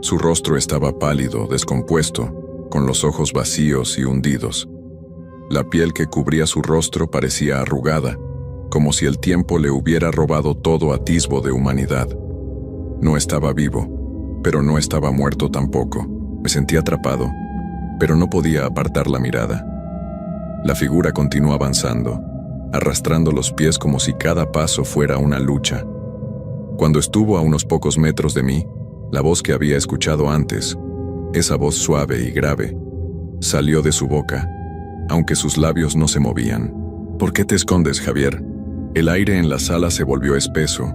Su rostro estaba pálido, descompuesto, con los ojos vacíos y hundidos. La piel que cubría su rostro parecía arrugada, como si el tiempo le hubiera robado todo atisbo de humanidad. No estaba vivo, pero no estaba muerto tampoco. Me sentí atrapado, pero no podía apartar la mirada. La figura continuó avanzando, arrastrando los pies como si cada paso fuera una lucha. Cuando estuvo a unos pocos metros de mí, la voz que había escuchado antes, esa voz suave y grave, salió de su boca, aunque sus labios no se movían. ¿Por qué te escondes, Javier? El aire en la sala se volvió espeso,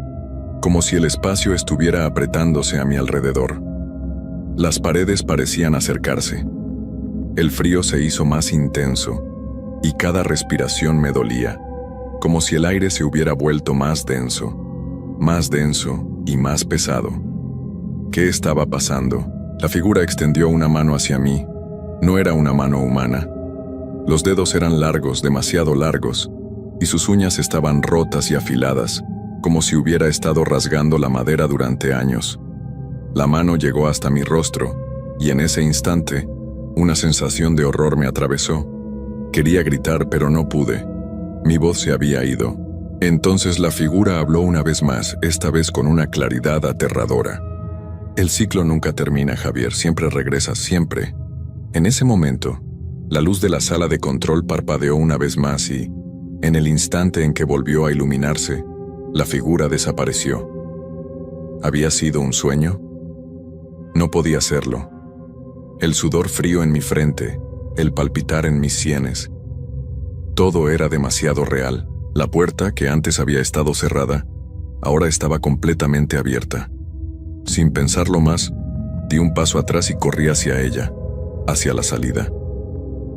como si el espacio estuviera apretándose a mi alrededor. Las paredes parecían acercarse. El frío se hizo más intenso, y cada respiración me dolía, como si el aire se hubiera vuelto más denso y más pesado. ¿Qué estaba pasando? La figura extendió una mano hacia mí. No era una mano humana. Los dedos eran largos, demasiado largos, y sus uñas estaban rotas y afiladas, como si hubiera estado rasgando la madera durante años. La mano llegó hasta mi rostro, y en ese instante, una sensación de horror me atravesó. Quería gritar, pero no pude. Mi voz se había ido. Entonces la figura habló una vez más, esta vez con una claridad aterradora. El ciclo nunca termina, Javier, siempre regresa, siempre. En ese momento, la luz de la sala de control parpadeó una vez más y, en el instante en que volvió a iluminarse, la figura desapareció. ¿Había sido un sueño? No podía serlo. El sudor frío en mi frente, el palpitar en mis sienes. Todo era demasiado real. La puerta, que antes había estado cerrada, ahora estaba completamente abierta. Sin pensarlo más, di un paso atrás y corrí hacia ella, hacia la salida.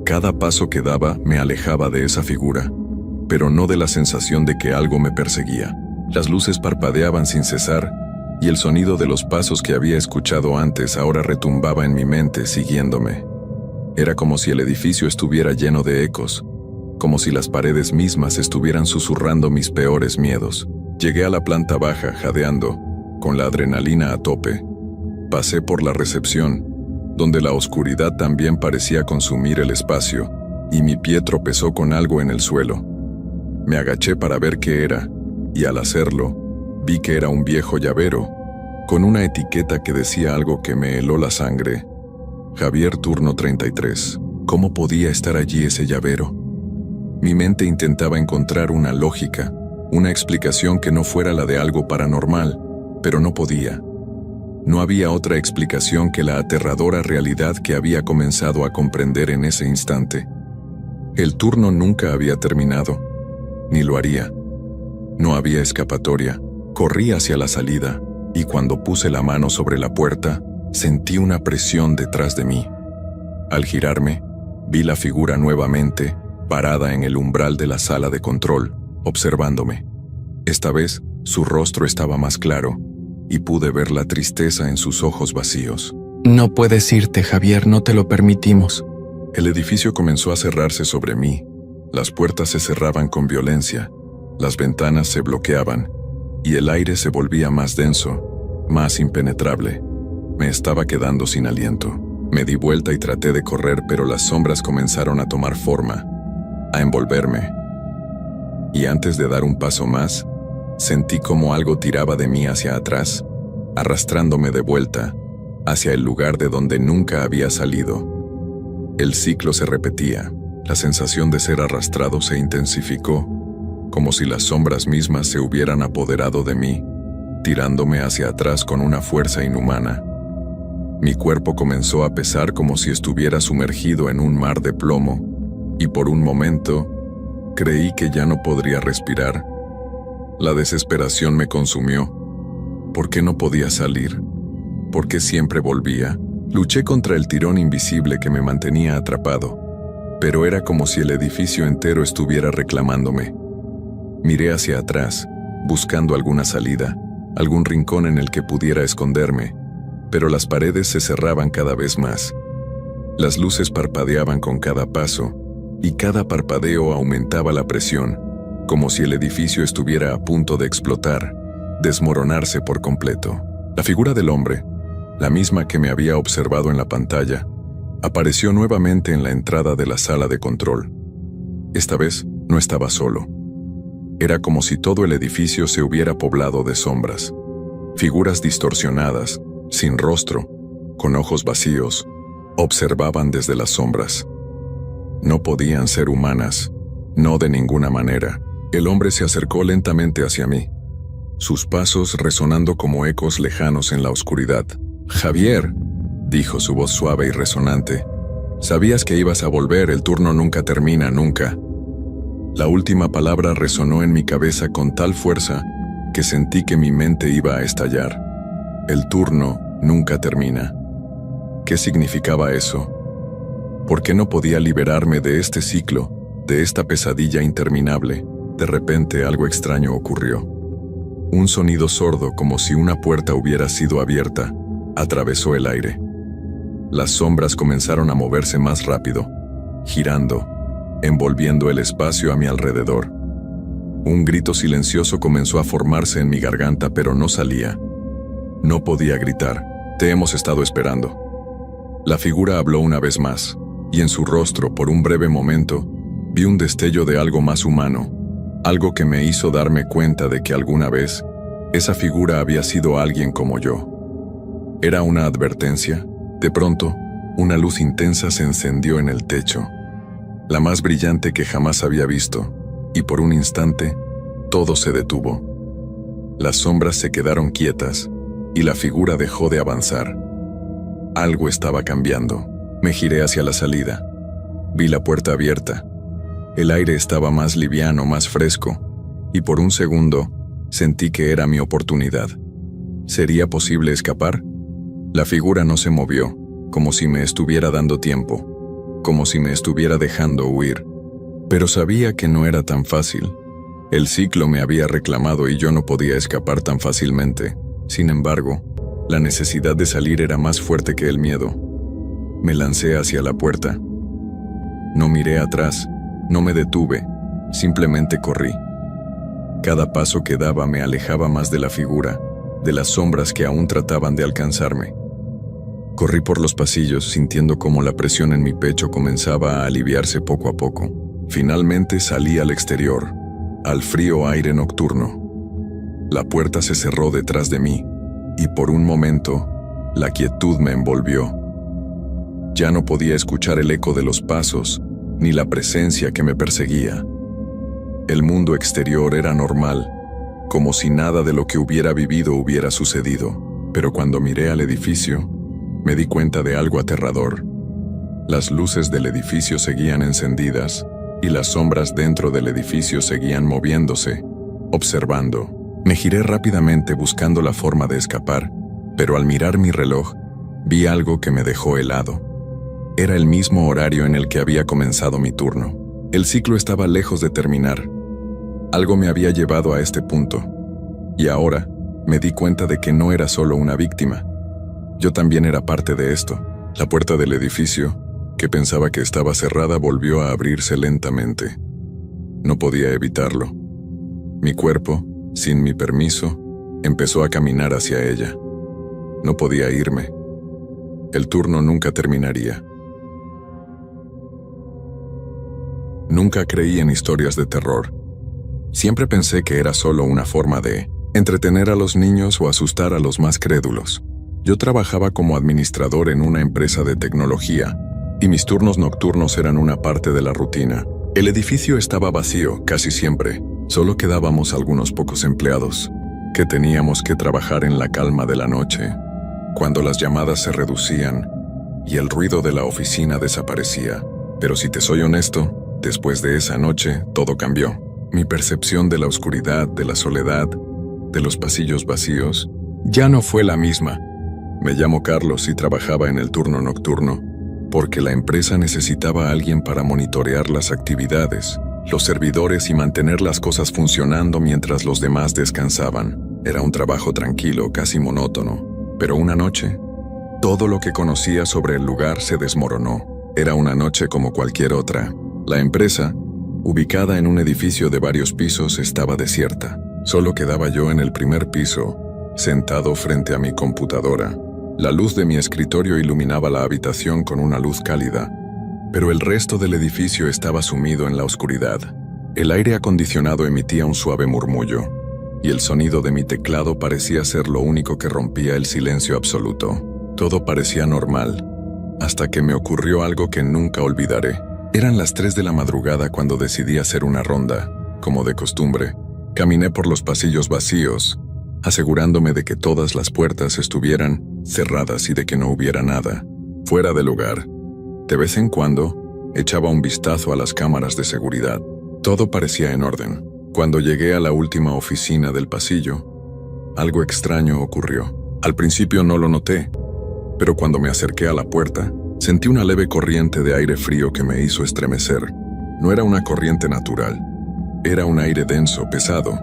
Cada paso que daba me alejaba de esa figura, pero no de la sensación de que algo me perseguía. Las luces parpadeaban sin cesar, y el sonido de los pasos que había escuchado antes ahora retumbaba en mi mente, siguiéndome. Era como si el edificio estuviera lleno de ecos, como si las paredes mismas estuvieran susurrando mis peores miedos. Llegué a la planta baja, jadeando, con la adrenalina a tope. Pasé por la recepción, donde la oscuridad también parecía consumir el espacio, y mi pie tropezó con algo en el suelo. Me agaché para ver qué era, y al hacerlo, vi que era un viejo llavero, con una etiqueta que decía algo que me heló la sangre. Javier, turno 33. ¿Cómo podía estar allí ese llavero? Mi mente intentaba encontrar una lógica, una explicación que no fuera la de algo paranormal, pero no podía. No había otra explicación que la aterradora realidad que había comenzado a comprender en ese instante. El turno nunca había terminado, ni lo haría. No había escapatoria. Corrí hacia la salida, y cuando puse la mano sobre la puerta, sentí una presión detrás de mí. Al girarme, vi la figura nuevamente, parada en el umbral de la sala de control, observándome. Esta vez, su rostro estaba más claro, y pude ver la tristeza en sus ojos vacíos. No puedes irte, Javier, no te lo permitimos. El edificio comenzó a cerrarse sobre mí. Las puertas se cerraban con violencia, las ventanas se bloqueaban, y el aire se volvía más denso, más impenetrable. Me estaba quedando sin aliento. Me di vuelta y traté de correr, pero las sombras comenzaron a tomar forma, a envolverme. Y antes de dar un paso más, sentí como algo tiraba de mí hacia atrás, arrastrándome de vuelta, hacia el lugar de donde nunca había salido. El ciclo se repetía. La sensación de ser arrastrado se intensificó, como si las sombras mismas se hubieran apoderado de mí, tirándome hacia atrás con una fuerza inhumana. Mi cuerpo comenzó a pesar como si estuviera sumergido en un mar de plomo, y por un momento, creí que ya no podría respirar. La desesperación me consumió. ¿Por qué no podía salir? ¿Por qué siempre volvía? Luché contra el tirón invisible que me mantenía atrapado, pero era como si el edificio entero estuviera reclamándome. Miré hacia atrás, buscando alguna salida, algún rincón en el que pudiera esconderme, pero las paredes se cerraban cada vez más. Las luces parpadeaban con cada paso, y cada parpadeo aumentaba la presión, como si el edificio estuviera a punto de explotar, desmoronarse por completo. La figura del hombre, la misma que me había observado en la pantalla, apareció nuevamente en la entrada de la sala de control. Esta vez no estaba solo. Era como si todo el edificio se hubiera poblado de sombras. Figuras distorsionadas, sin rostro, con ojos vacíos, observaban desde las sombras. No podían ser humanas, no de ninguna manera. El hombre se acercó lentamente hacia mí, sus pasos resonando como ecos lejanos en la oscuridad. «Javier», dijo su voz suave y resonante, «sabías que ibas a volver, el turno nunca termina, nunca». La última palabra resonó en mi cabeza con tal fuerza que sentí que mi mente iba a estallar. El turno nunca termina. ¿Qué significaba eso? ¿Por qué no podía liberarme de este ciclo, de esta pesadilla interminable? De repente algo extraño ocurrió. Un sonido sordo, como si una puerta hubiera sido abierta, atravesó el aire. Las sombras comenzaron a moverse más rápido, girando, envolviendo el espacio a mi alrededor. Un grito silencioso comenzó a formarse en mi garganta, pero no salía. No podía gritar. «Te hemos estado esperando». La figura habló una vez más, y en su rostro, por un breve momento, vi un destello de algo más humano, algo que me hizo darme cuenta de que alguna vez esa figura había sido alguien como yo. ¿Era una advertencia? De pronto, una luz intensa se encendió en el techo, la más brillante que jamás había visto, y por un instante, todo se detuvo. Las sombras se quedaron quietas, y la figura dejó de avanzar. Algo estaba cambiando. Me giré hacia la salida. Vi la puerta abierta. El aire estaba más liviano, más fresco, y por un segundo sentí que era mi oportunidad. ¿Sería posible escapar? La figura no se movió, como si me estuviera dando tiempo, como si me estuviera dejando huir. Pero sabía que no era tan fácil. El ciclo me había reclamado y yo no podía escapar tan fácilmente. Sin embargo, la necesidad de salir era más fuerte que el miedo. Me lancé hacia la puerta. No miré atrás, no me detuve, simplemente corrí. Cada paso que daba me alejaba más de la figura, de las sombras que aún trataban de alcanzarme. Corrí por los pasillos, sintiendo cómo la presión en mi pecho comenzaba a aliviarse poco a poco. Finalmente salí al exterior, al frío aire nocturno. La puerta se cerró detrás de mí, y por un momento, la quietud me envolvió. Ya no podía escuchar el eco de los pasos, ni la presencia que me perseguía. El mundo exterior era normal, como si nada de lo que hubiera vivido hubiera sucedido, pero cuando miré al edificio, me di cuenta de algo aterrador. Las luces del edificio seguían encendidas, y las sombras dentro del edificio seguían moviéndose, observando. Me giré rápidamente buscando la forma de escapar, pero al mirar mi reloj, vi algo que me dejó helado. Era el mismo horario en el que había comenzado mi turno. El ciclo estaba lejos de terminar. Algo me había llevado a este punto, y ahora me di cuenta de que no era solo una víctima. Yo también era parte de esto. La puerta del edificio, que pensaba que estaba cerrada, volvió a abrirse lentamente. No podía evitarlo. Mi cuerpo, sin mi permiso, empezó a caminar hacia ella. No podía irme. El turno nunca terminaría. Nunca creí en historias de terror. Siempre pensé que era solo una forma de entretener a los niños o asustar a los más crédulos. Yo trabajaba como administrador en una empresa de tecnología, y mis turnos nocturnos eran una parte de la rutina. El edificio estaba vacío casi siempre, solo quedábamos algunos pocos empleados, que teníamos que trabajar en la calma de la noche, cuando las llamadas se reducían y el ruido de la oficina desaparecía. Pero si te soy honesto, después de esa noche, todo cambió. Mi percepción de la oscuridad, de la soledad, de los pasillos vacíos, ya no fue la misma. Me llamo Carlos y trabajaba en el turno nocturno, porque la empresa necesitaba a alguien para monitorear las actividades, los servidores y mantener las cosas funcionando mientras los demás descansaban. Era un trabajo tranquilo, casi monótono. Pero una noche, todo lo que conocía sobre el lugar se desmoronó. Era una noche como cualquier otra. La empresa, ubicada en un edificio de varios pisos, estaba desierta. Solo quedaba yo en el primer piso, sentado frente a mi computadora. La luz de mi escritorio iluminaba la habitación con una luz cálida, pero el resto del edificio estaba sumido en la oscuridad. El aire acondicionado emitía un suave murmullo, y el sonido de mi teclado parecía ser lo único que rompía el silencio absoluto. Todo parecía normal, hasta que me ocurrió algo que nunca olvidaré. Eran las 3 de la madrugada cuando decidí hacer una ronda, como de costumbre. Caminé por los pasillos vacíos, asegurándome de que todas las puertas estuvieran cerradas y de que no hubiera nada fuera de lugar. De vez en cuando, echaba un vistazo a las cámaras de seguridad. Todo parecía en orden. Cuando llegué a la última oficina del pasillo, algo extraño ocurrió. Al principio no lo noté, pero cuando me acerqué a la puerta, sentí una leve corriente de aire frío que me hizo estremecer. No era una corriente natural. Era un aire denso, pesado,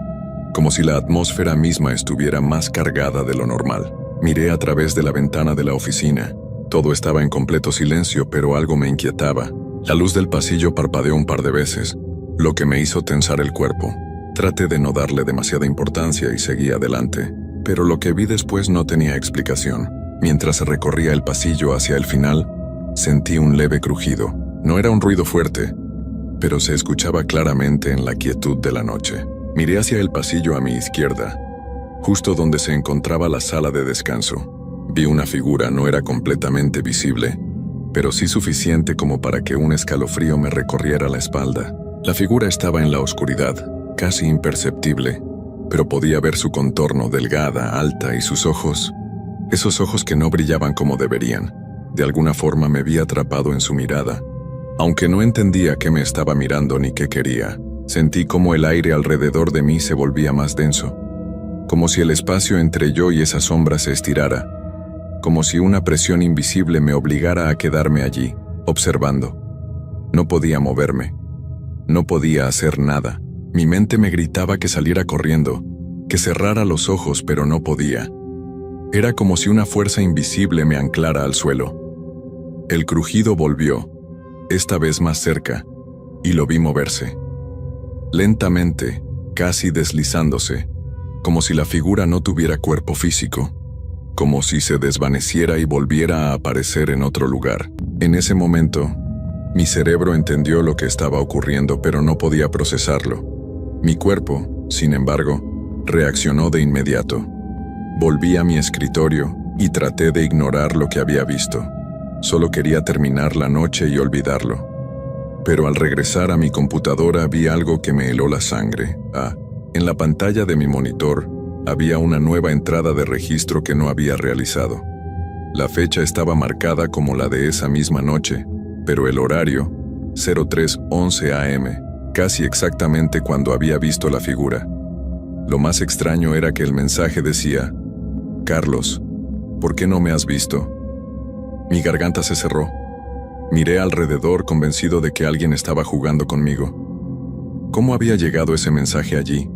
como si la atmósfera misma estuviera más cargada de lo normal. Miré a través de la ventana de la oficina. Todo estaba en completo silencio, pero algo me inquietaba. La luz del pasillo parpadeó un par de veces, lo que me hizo tensar el cuerpo. Traté de no darle demasiada importancia y seguí adelante, pero lo que vi después no tenía explicación. Mientras recorría el pasillo hacia el final, sentí un leve crujido. No era un ruido fuerte, pero se escuchaba claramente en la quietud de la noche. Miré hacia el pasillo a mi izquierda, justo donde se encontraba la sala de descanso. Vi una figura, no era completamente visible, pero sí suficiente como para que un escalofrío me recorriera la espalda. La figura estaba en la oscuridad, casi imperceptible, pero podía ver su contorno, delgada, alta, y sus ojos, esos ojos que no brillaban como deberían. De alguna forma me vi atrapado en su mirada. Aunque no entendía qué me estaba mirando ni qué quería, sentí como el aire alrededor de mí se volvía más denso, como si el espacio entre yo y esa sombra se estirara, como si una presión invisible me obligara a quedarme allí, observando. No podía moverme. No podía hacer nada. Mi mente me gritaba que saliera corriendo, que cerrara los ojos, pero no podía. Era como si una fuerza invisible me anclara al suelo. El crujido volvió, esta vez más cerca, y lo vi moverse. Lentamente, casi deslizándose, como si la figura no tuviera cuerpo físico, como si se desvaneciera y volviera a aparecer en otro lugar. En ese momento, mi cerebro entendió lo que estaba ocurriendo, pero no podía procesarlo. Mi cuerpo, sin embargo, reaccionó de inmediato. Volví a mi escritorio y traté de ignorar lo que había visto. Solo quería terminar la noche y olvidarlo. Pero al regresar a mi computadora vi algo que me heló la sangre. En la pantalla de mi monitor había una nueva entrada de registro que no había realizado. La fecha estaba marcada como la de esa misma noche, pero el horario, 03:11 AM, casi exactamente cuando había visto la figura. Lo más extraño era que el mensaje decía: Carlos, ¿por qué no me has visto? Mi garganta se cerró. Miré alrededor convencido de que alguien estaba jugando conmigo. ¿Cómo había llegado ese mensaje allí?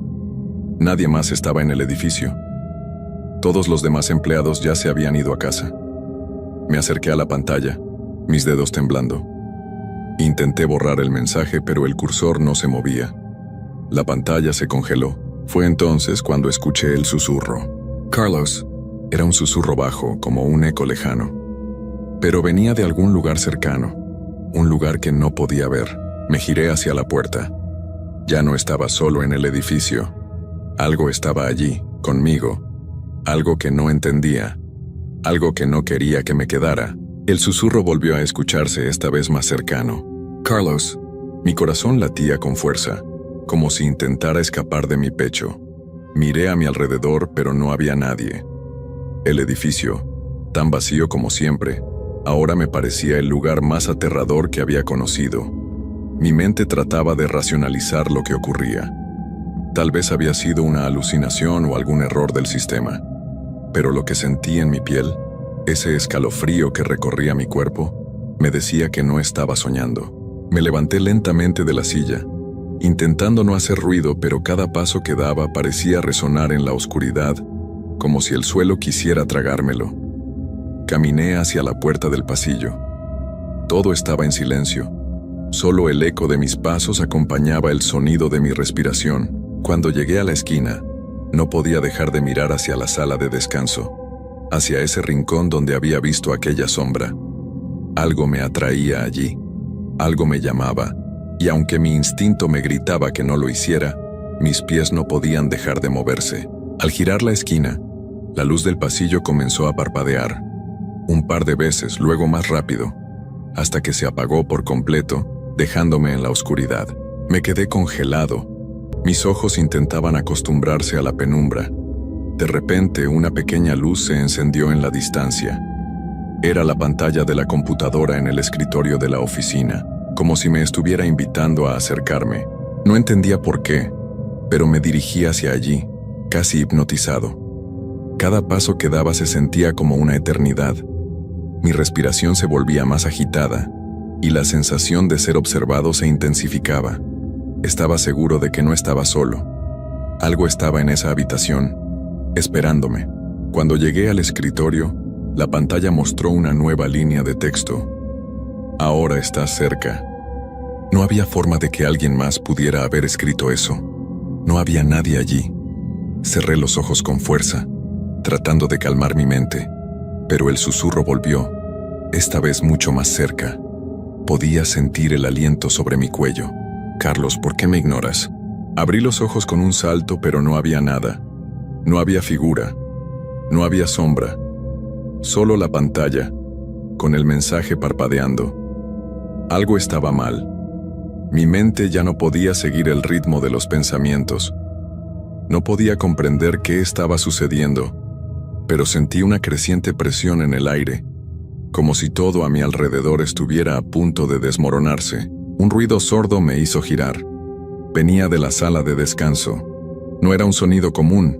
Nadie más estaba en el edificio. Todos los demás empleados ya se habían ido a casa. Me acerqué a la pantalla, mis dedos temblando. Intenté borrar el mensaje, pero el cursor no se movía. La pantalla se congeló. Fue entonces cuando escuché el susurro. Carlos. Era un susurro bajo, como un eco lejano. Pero venía de algún lugar cercano, un lugar que no podía ver. Me giré hacia la puerta. Ya no estaba solo en el edificio. Algo estaba allí, conmigo. Algo que no entendía. Algo que no quería que me quedara. El susurro volvió a escucharse, esta vez más cercano. Carlos. Mi corazón latía con fuerza, como si intentara escapar de mi pecho. Miré a mi alrededor, pero no había nadie. El edificio, tan vacío como siempre, ahora me parecía el lugar más aterrador que había conocido. Mi mente trataba de racionalizar lo que ocurría. Tal vez había sido una alucinación o algún error del sistema. Pero lo que sentí en mi piel, ese escalofrío que recorría mi cuerpo, me decía que no estaba soñando. Me levanté lentamente de la silla, intentando no hacer ruido, pero cada paso que daba parecía resonar en la oscuridad, como si el suelo quisiera tragármelo. Caminé hacia la puerta del pasillo. Todo estaba en silencio. Solo el eco de mis pasos acompañaba el sonido de mi respiración. Cuando llegué a la esquina, no podía dejar de mirar hacia la sala de descanso, hacia ese rincón donde había visto aquella sombra. Algo me atraía allí, algo me llamaba, y aunque mi instinto me gritaba que no lo hiciera, mis pies no podían dejar de moverse. Al girar la esquina, la luz del pasillo comenzó a parpadear, un par de veces, luego más rápido, hasta que se apagó por completo, dejándome en la oscuridad. Me quedé congelado. Mis ojos intentaban acostumbrarse a la penumbra. De repente, una pequeña luz se encendió en la distancia. Era la pantalla de la computadora en el escritorio de la oficina, como si me estuviera invitando a acercarme. No entendía por qué, pero me dirigí hacia allí, casi hipnotizado. Cada paso que daba se sentía como una eternidad. Mi respiración se volvía más agitada, y la sensación de ser observado se intensificaba. Estaba seguro de que no estaba solo. Algo estaba en esa habitación, esperándome. Cuando llegué al escritorio, la pantalla mostró una nueva línea de texto. Ahora estás cerca. No había forma de que alguien más pudiera haber escrito eso. No había nadie allí. Cerré los ojos con fuerza, tratando de calmar mi mente, pero el susurro volvió, esta vez mucho más cerca. Podía sentir el aliento sobre mi cuello. Carlos, ¿por qué me ignoras? Abrí los ojos con un salto, pero no había nada. No había figura. No había sombra. Solo la pantalla, con el mensaje parpadeando. Algo estaba mal. Mi mente ya no podía seguir el ritmo de los pensamientos. No podía comprender qué estaba sucediendo, pero sentí una creciente presión en el aire, como si todo a mi alrededor estuviera a punto de desmoronarse. Un ruido sordo me hizo girar. Venía de la sala de descanso. No era un sonido común.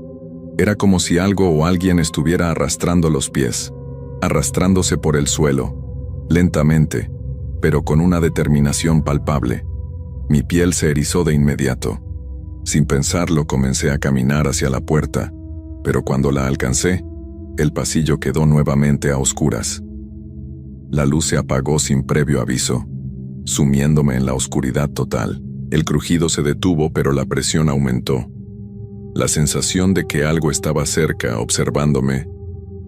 Era como si algo o alguien estuviera arrastrando los pies, arrastrándose por el suelo, lentamente, pero con una determinación palpable. Mi piel se erizó de inmediato. Sin pensarlo, comencé a caminar hacia la puerta, pero cuando la alcancé, el pasillo quedó nuevamente a oscuras. La luz se apagó sin previo aviso, sumiéndome en la oscuridad total. El crujido se detuvo, pero la presión aumentó. La sensación de que algo estaba cerca, observándome,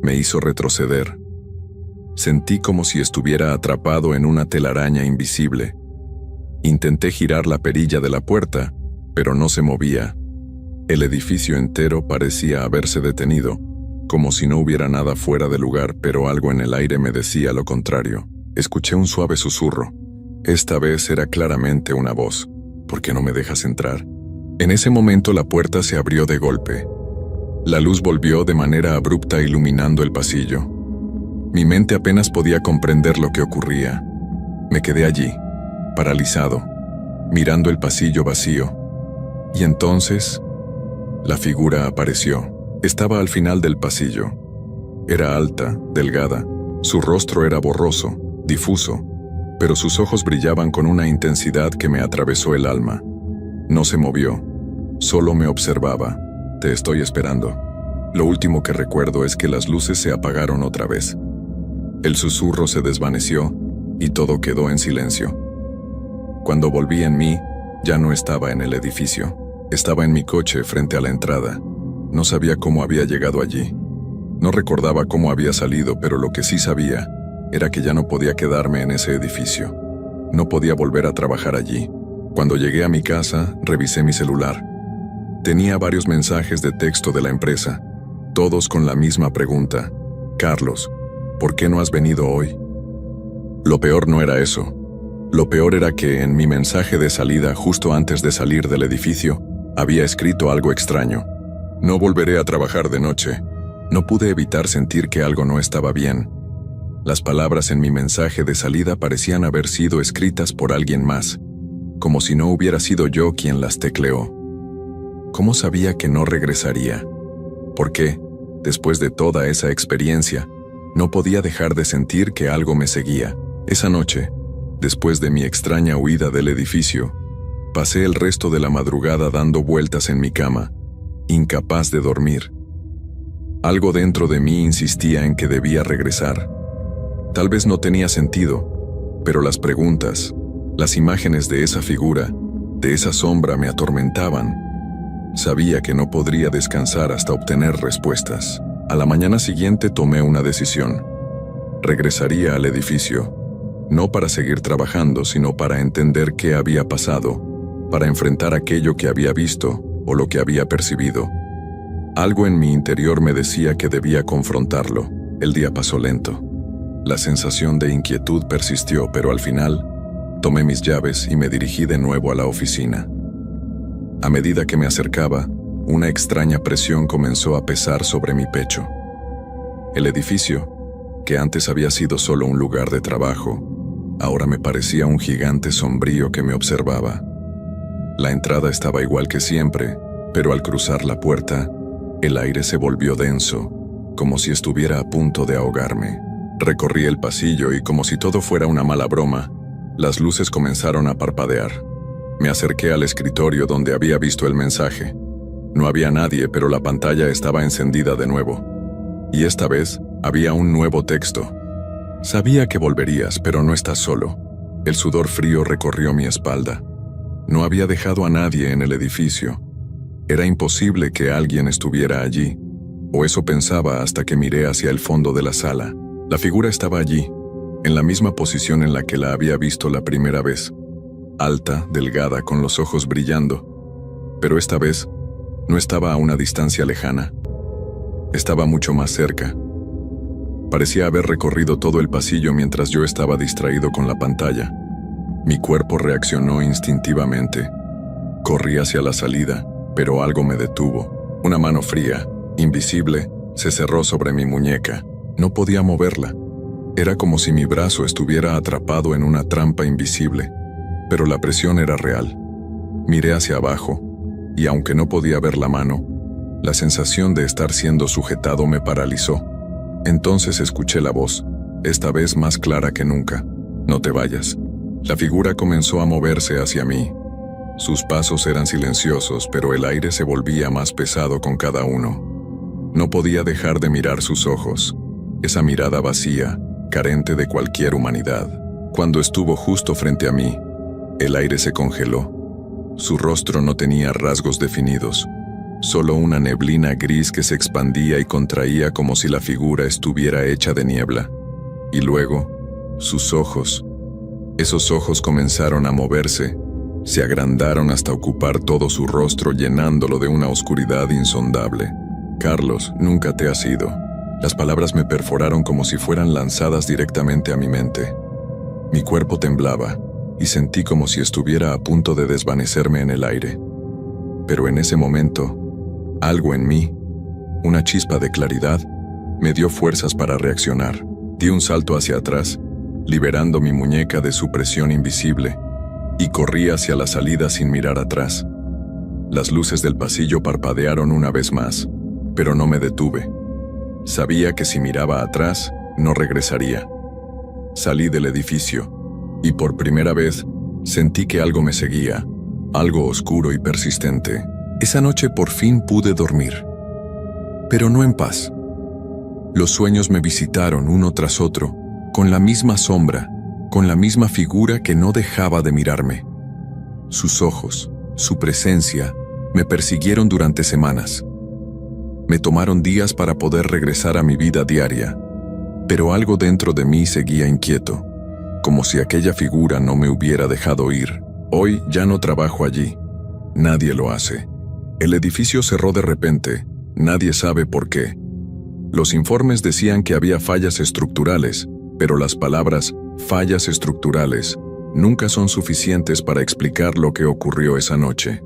me hizo retroceder. Sentí como si estuviera atrapado en una telaraña invisible. Intenté girar la perilla de la puerta, pero no se movía. El edificio entero parecía haberse detenido, como si no hubiera nada fuera de lugar, pero algo en el aire me decía lo contrario. Escuché un suave susurro. Esta vez era claramente una voz. ¿Por qué no me dejas entrar? En ese momento la puerta se abrió de golpe. La luz volvió de manera abrupta iluminando el pasillo. Mi mente apenas podía comprender lo que ocurría. Me quedé allí, paralizado, mirando el pasillo vacío. Y entonces, la figura apareció. Estaba al final del pasillo. Era alta, delgada. Su rostro era borroso, difuso, pero sus ojos brillaban con una intensidad que me atravesó el alma. No se movió, solo me observaba. Te estoy esperando. Lo último que recuerdo es que las luces se apagaron otra vez. El susurro se desvaneció y todo quedó en silencio. Cuando volví en mí, ya no estaba en el edificio. Estaba en mi coche frente a la entrada. No sabía cómo había llegado allí. No recordaba cómo había salido, pero lo que sí sabía era que ya no podía quedarme en ese edificio. No podía volver a trabajar allí. Cuando llegué a mi casa, revisé mi celular. Tenía varios mensajes de texto de la empresa, todos con la misma pregunta. Carlos, ¿por qué no has venido hoy? Lo peor no era eso. Lo peor era que en mi mensaje de salida, justo antes de salir del edificio, había escrito algo extraño. No volveré a trabajar de noche. No pude evitar sentir que algo no estaba bien. Las palabras en mi mensaje de salida parecían haber sido escritas por alguien más, como si no hubiera sido yo quien las tecleó. ¿Cómo sabía que no regresaría? ¿Por qué, después de toda esa experiencia, no podía dejar de sentir que algo me seguía? Esa noche, después de mi extraña huida del edificio, pasé el resto de la madrugada dando vueltas en mi cama, incapaz de dormir. Algo dentro de mí insistía en que debía regresar. Tal vez no tenía sentido, pero las preguntas, las imágenes de esa figura, de esa sombra me atormentaban. Sabía que no podría descansar hasta obtener respuestas. A la mañana siguiente tomé una decisión. Regresaría al edificio, no para seguir trabajando, sino para entender qué había pasado, para enfrentar aquello que había visto o lo que había percibido. Algo en mi interior me decía que debía confrontarlo. El día pasó lento. La sensación de inquietud persistió, pero al final, tomé mis llaves y me dirigí de nuevo a la oficina. A medida que me acercaba, una extraña presión comenzó a pesar sobre mi pecho. El edificio, que antes había sido solo un lugar de trabajo, ahora me parecía un gigante sombrío que me observaba. La entrada estaba igual que siempre, pero al cruzar la puerta, el aire se volvió denso, como si estuviera a punto de ahogarme. Recorrí el pasillo y, como si todo fuera una mala broma, las luces comenzaron a parpadear. Me acerqué al escritorio donde había visto el mensaje. No había nadie, pero la pantalla estaba encendida de nuevo. Y esta vez había un nuevo texto. Sabía que volverías, pero no estás solo. El sudor frío recorrió mi espalda. No había dejado a nadie en el edificio. Era imposible que alguien estuviera allí, o eso pensaba hasta que miré hacia el fondo de la sala. La figura estaba allí, en la misma posición en la que la había visto la primera vez. Alta, delgada, con los ojos brillando. Pero esta vez, no estaba a una distancia lejana. Estaba mucho más cerca. Parecía haber recorrido todo el pasillo mientras yo estaba distraído con la pantalla. Mi cuerpo reaccionó instintivamente. Corrí hacia la salida, pero algo me detuvo. Una mano fría, invisible, se cerró sobre mi muñeca. No podía moverla. Era como si mi brazo estuviera atrapado en una trampa invisible, pero la presión era real. Miré hacia abajo, y aunque no podía ver la mano, la sensación de estar siendo sujetado me paralizó. Entonces escuché la voz, esta vez más clara que nunca. No te vayas. La figura comenzó a moverse hacia mí. Sus pasos eran silenciosos, pero el aire se volvía más pesado con cada uno. No podía dejar de mirar sus ojos, esa mirada vacía, carente de cualquier humanidad. Cuando estuvo justo frente a mí, el aire se congeló. Su rostro no tenía rasgos definidos, solo una neblina gris que se expandía y contraía como si la figura estuviera hecha de niebla. Y luego, sus ojos. Esos ojos comenzaron a moverse, se agrandaron hasta ocupar todo su rostro llenándolo de una oscuridad insondable. Carlos, nunca te has ido. Las palabras me perforaron como si fueran lanzadas directamente a mi mente. Mi cuerpo temblaba y sentí como si estuviera a punto de desvanecerme en el aire. Pero en ese momento, algo en mí, una chispa de claridad, me dio fuerzas para reaccionar. Di un salto hacia atrás, liberando mi muñeca de su presión invisible, y corrí hacia la salida sin mirar atrás. Las luces del pasillo parpadearon una vez más, pero no me detuve. Sabía que si miraba atrás, no regresaría. Salí del edificio, y por primera vez sentí que algo me seguía, algo oscuro y persistente. Esa noche por fin pude dormir, pero no en paz. Los sueños me visitaron uno tras otro, con la misma sombra, con la misma figura que no dejaba de mirarme. Sus ojos, su presencia, me persiguieron durante semanas. Me tomaron días para poder regresar a mi vida diaria, pero algo dentro de mí seguía inquieto, como si aquella figura no me hubiera dejado ir. Hoy ya no trabajo allí. Nadie lo hace. El edificio cerró de repente. Nadie sabe por qué. Los informes decían que había fallas estructurales, pero las palabras fallas estructurales nunca son suficientes para explicar lo que ocurrió esa noche.